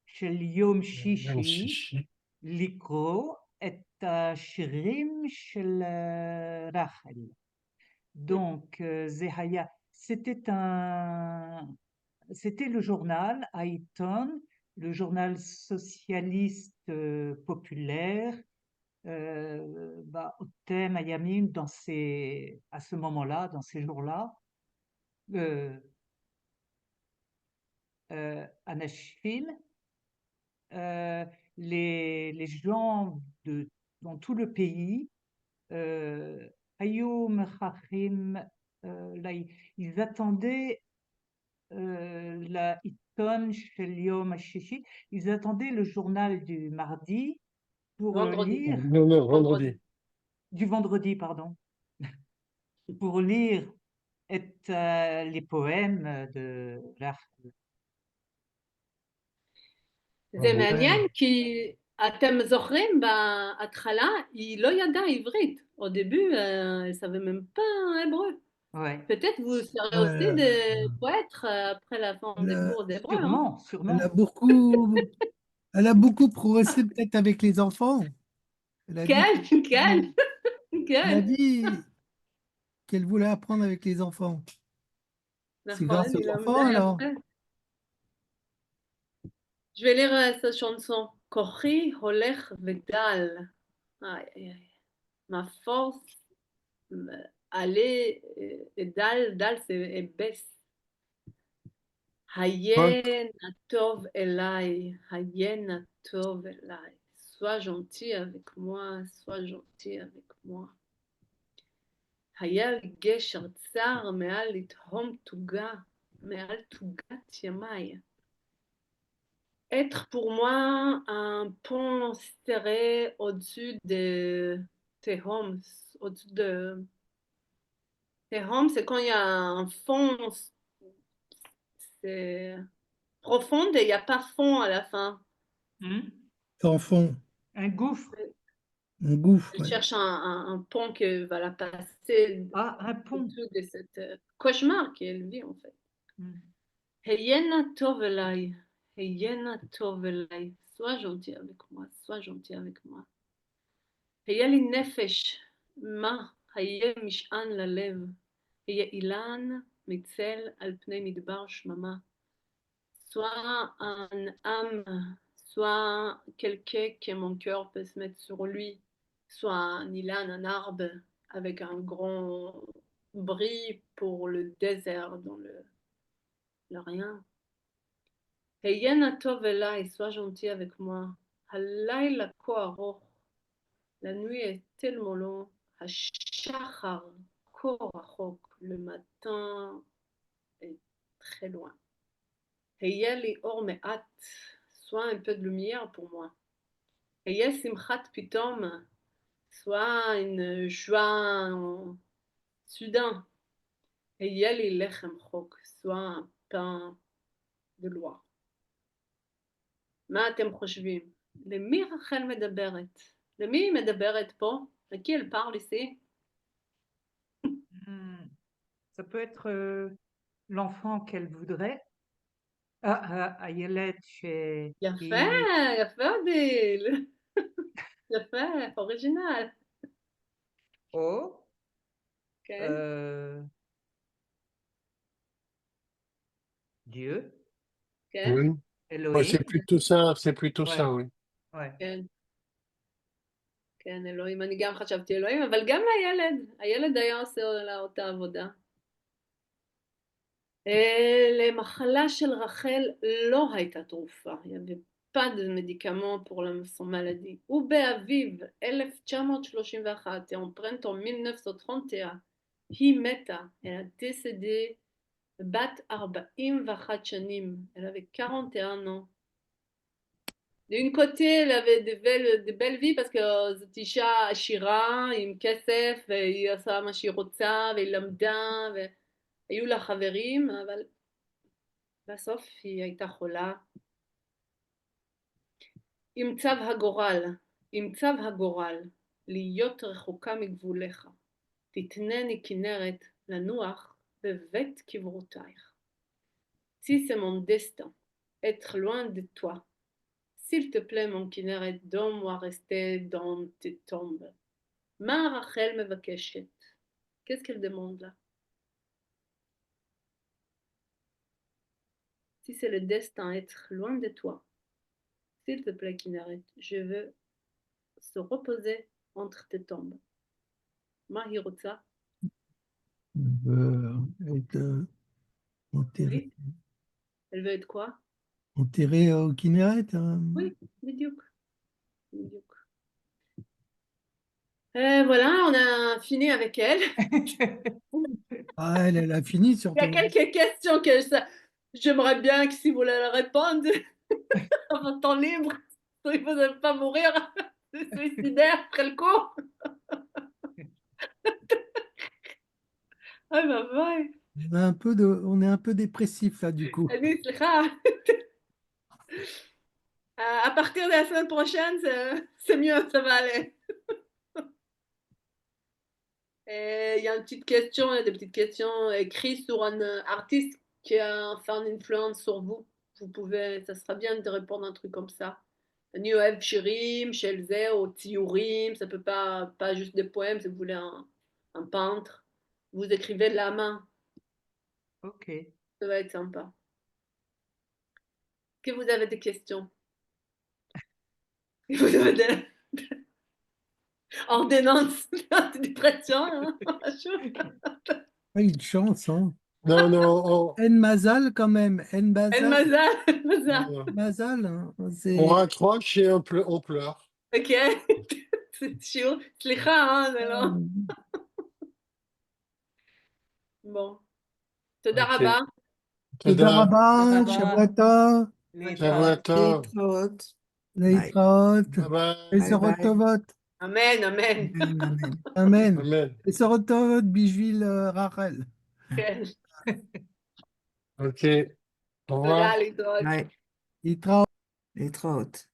של יום שישי לקרוא את השירים של רחל. Donc, c'était le journal Haïton, le journal socialiste populaire, Otem, Ayamim, à ce moment-là, dans ces jours-là, à Nashville, les gens dans tout le pays, Hayom Chachim, ils attendaient la Iton Shel Yom HaShishi, ils attendaient le journal du mardi pour Vendredi. lire, Non, vendredi. du vendredi, pardon, pour lire les poèmes de Rachel. זה מעניין כי אתם זוכרים בהתחלה היא לא ידעה עברית. au début elle savait même pas hébreu. Ouais. Peut-être vous serez aussi des poètes après la fin des cours d'hébreu. Sûrement, sûrement. Elle a beaucoup progressé peut-être avec les enfants. Elle a dit elle a dit qu'elle voulait apprendre avec les enfants. C'est grâce aux enfants alors. Je vais lire cette chanson. Kochi holech vedal. Ma force aller et dal c'est baisse. Hayen atov elai, hayen atov elai. Sois gentil avec moi, sois gentil avec moi. היה לי גשר צר מעל לתהום תוגה, מעל תוגת ימיי. Être pour moi un pont serré au-dessus de Tehom. Au-dessus de Tehom, c'est quand il y a un fond, c'est profond et il n'y a pas fond à la fin. En fond. Un gouffre. Un gouffre. Je cherche un pont qui va la passer un pont. au-dessus de cette cauchemar qu'elle vit en fait. Hayena tov elai. Hayena tov elai. Sois gentil avec moi, sois gentil avec moi. היה לי נפש, מה היה משען ללב, היה אילן מצל על פני מדבר שממה. Soit un âme, soit quelqu'un que mon cœur peut se mettre sur lui, soit un ilan, un arbre avec un grand bris pour le désert dans le rien. Hayena tov elai, sois gentil avec moi. Halayla כה ארוך. La nuit est tellement longue. Hashachar כה רחוק. Le matin est très loin. היה לי אור מעט. Soit un peu de lumière pour moi. היה שמחת פתאום. Soit une joie soudain. היה לי לחם חוק. Soit un pain de loi. מה אתם חושבים? למי רחל מדברת? למי היא מדברת פה? À qui elle parle ici? Ça peut être l'enfant qu'elle voudrait. הילד יפה, יפה אודיל. יפה, אוריג'ינל. או כן. Dieu. כן. Oui. Elohim. Ouais, c'est plutôt ça, oui. Ouais. כן. כן, אלוהים, אני גם חשבתי אלוהים, אבל גם לילד. הילד היה עושה לה אותה עבודה. למחלה של רחל לא הייתה תרופה. Il n'y avait pas de médicament pour son maladie. ובאביב 1931 et en printemps 1931, היא מתה. Elle a décédé בת 41 שנים. Elle avait 41 ans. D'une côté, elle avait de belles vies parce שזאת אישה עשירה עם כסף והיא עושה מה שהיא רוצה והיא למדה והיו לה חברים, אבל בסוף היא הייתה חולה. עם צו הגורל, עם צו הגורל, להיות רחוקה מגבוליך, תתנני כנרת לנוח בבית קברותייך. Si c'est mon destin, être loin de toi, s'il te plaît mon כנרת, donne-moi rester dans tes tombes. מה רחל מבקשת? Qu'est-ce qu'elle demande là? Si c'est le destin, être loin de toi, s'il te plaît כנרת, je veux se reposer entre tes tombes. מה היא רוצה? Être enterré, Oui. Elle veut être quoi? enterré au Kinneret. Oui, בדיוק. בדיוק. Voilà, on a fini avec elle. Ah, elle a fini Il y surtout. a quelques questions que j'aimerais bien que si vous voulez répondre à votre temps libre, il ne faut pas mourir de suicidaire après le cours. Ah bah ouais. On est un peu dépressif là du coup. Elle dit, סליחה. À partir de la semaine prochaine, c'est mieux, ça va aller. Il y a une petite question, des petites questions écrites sur un artiste qui a fait une influence sur vous. Vous pouvez, ça sera bien de répondre à un truc comme ça. אני אוהב שירים של זה, או ציורים, ça peut pas juste des poèmes, si vous voulez un peintre. Vous écrivez de la main, Ok. ça va être sympa. Est-ce que vous avez des questions? Vous avez des ordonnances d'antidépression, hein? Ah, une chance, hein. Non, non, En Mazal quand même. En Bazal. Mazal, Mazal. Mazal, hein. on raccroche et on pleure. Ok. C'est chiant. סליחה, hein, זה לא. bon. תודה Ok. רבה. תודה תודה. רבה, תודה שבוע רבה. טוב, שבוע טוב. להתראות. להתראות, ביי ביי. בשורות ביי. טובות. אמן, אמן. אמן, אמן. אמן. אמן. בשורות טובות בשביל רחל. כן. Ok. Au revoir. תודה, להתראות. ביי. להתראות. להתראות.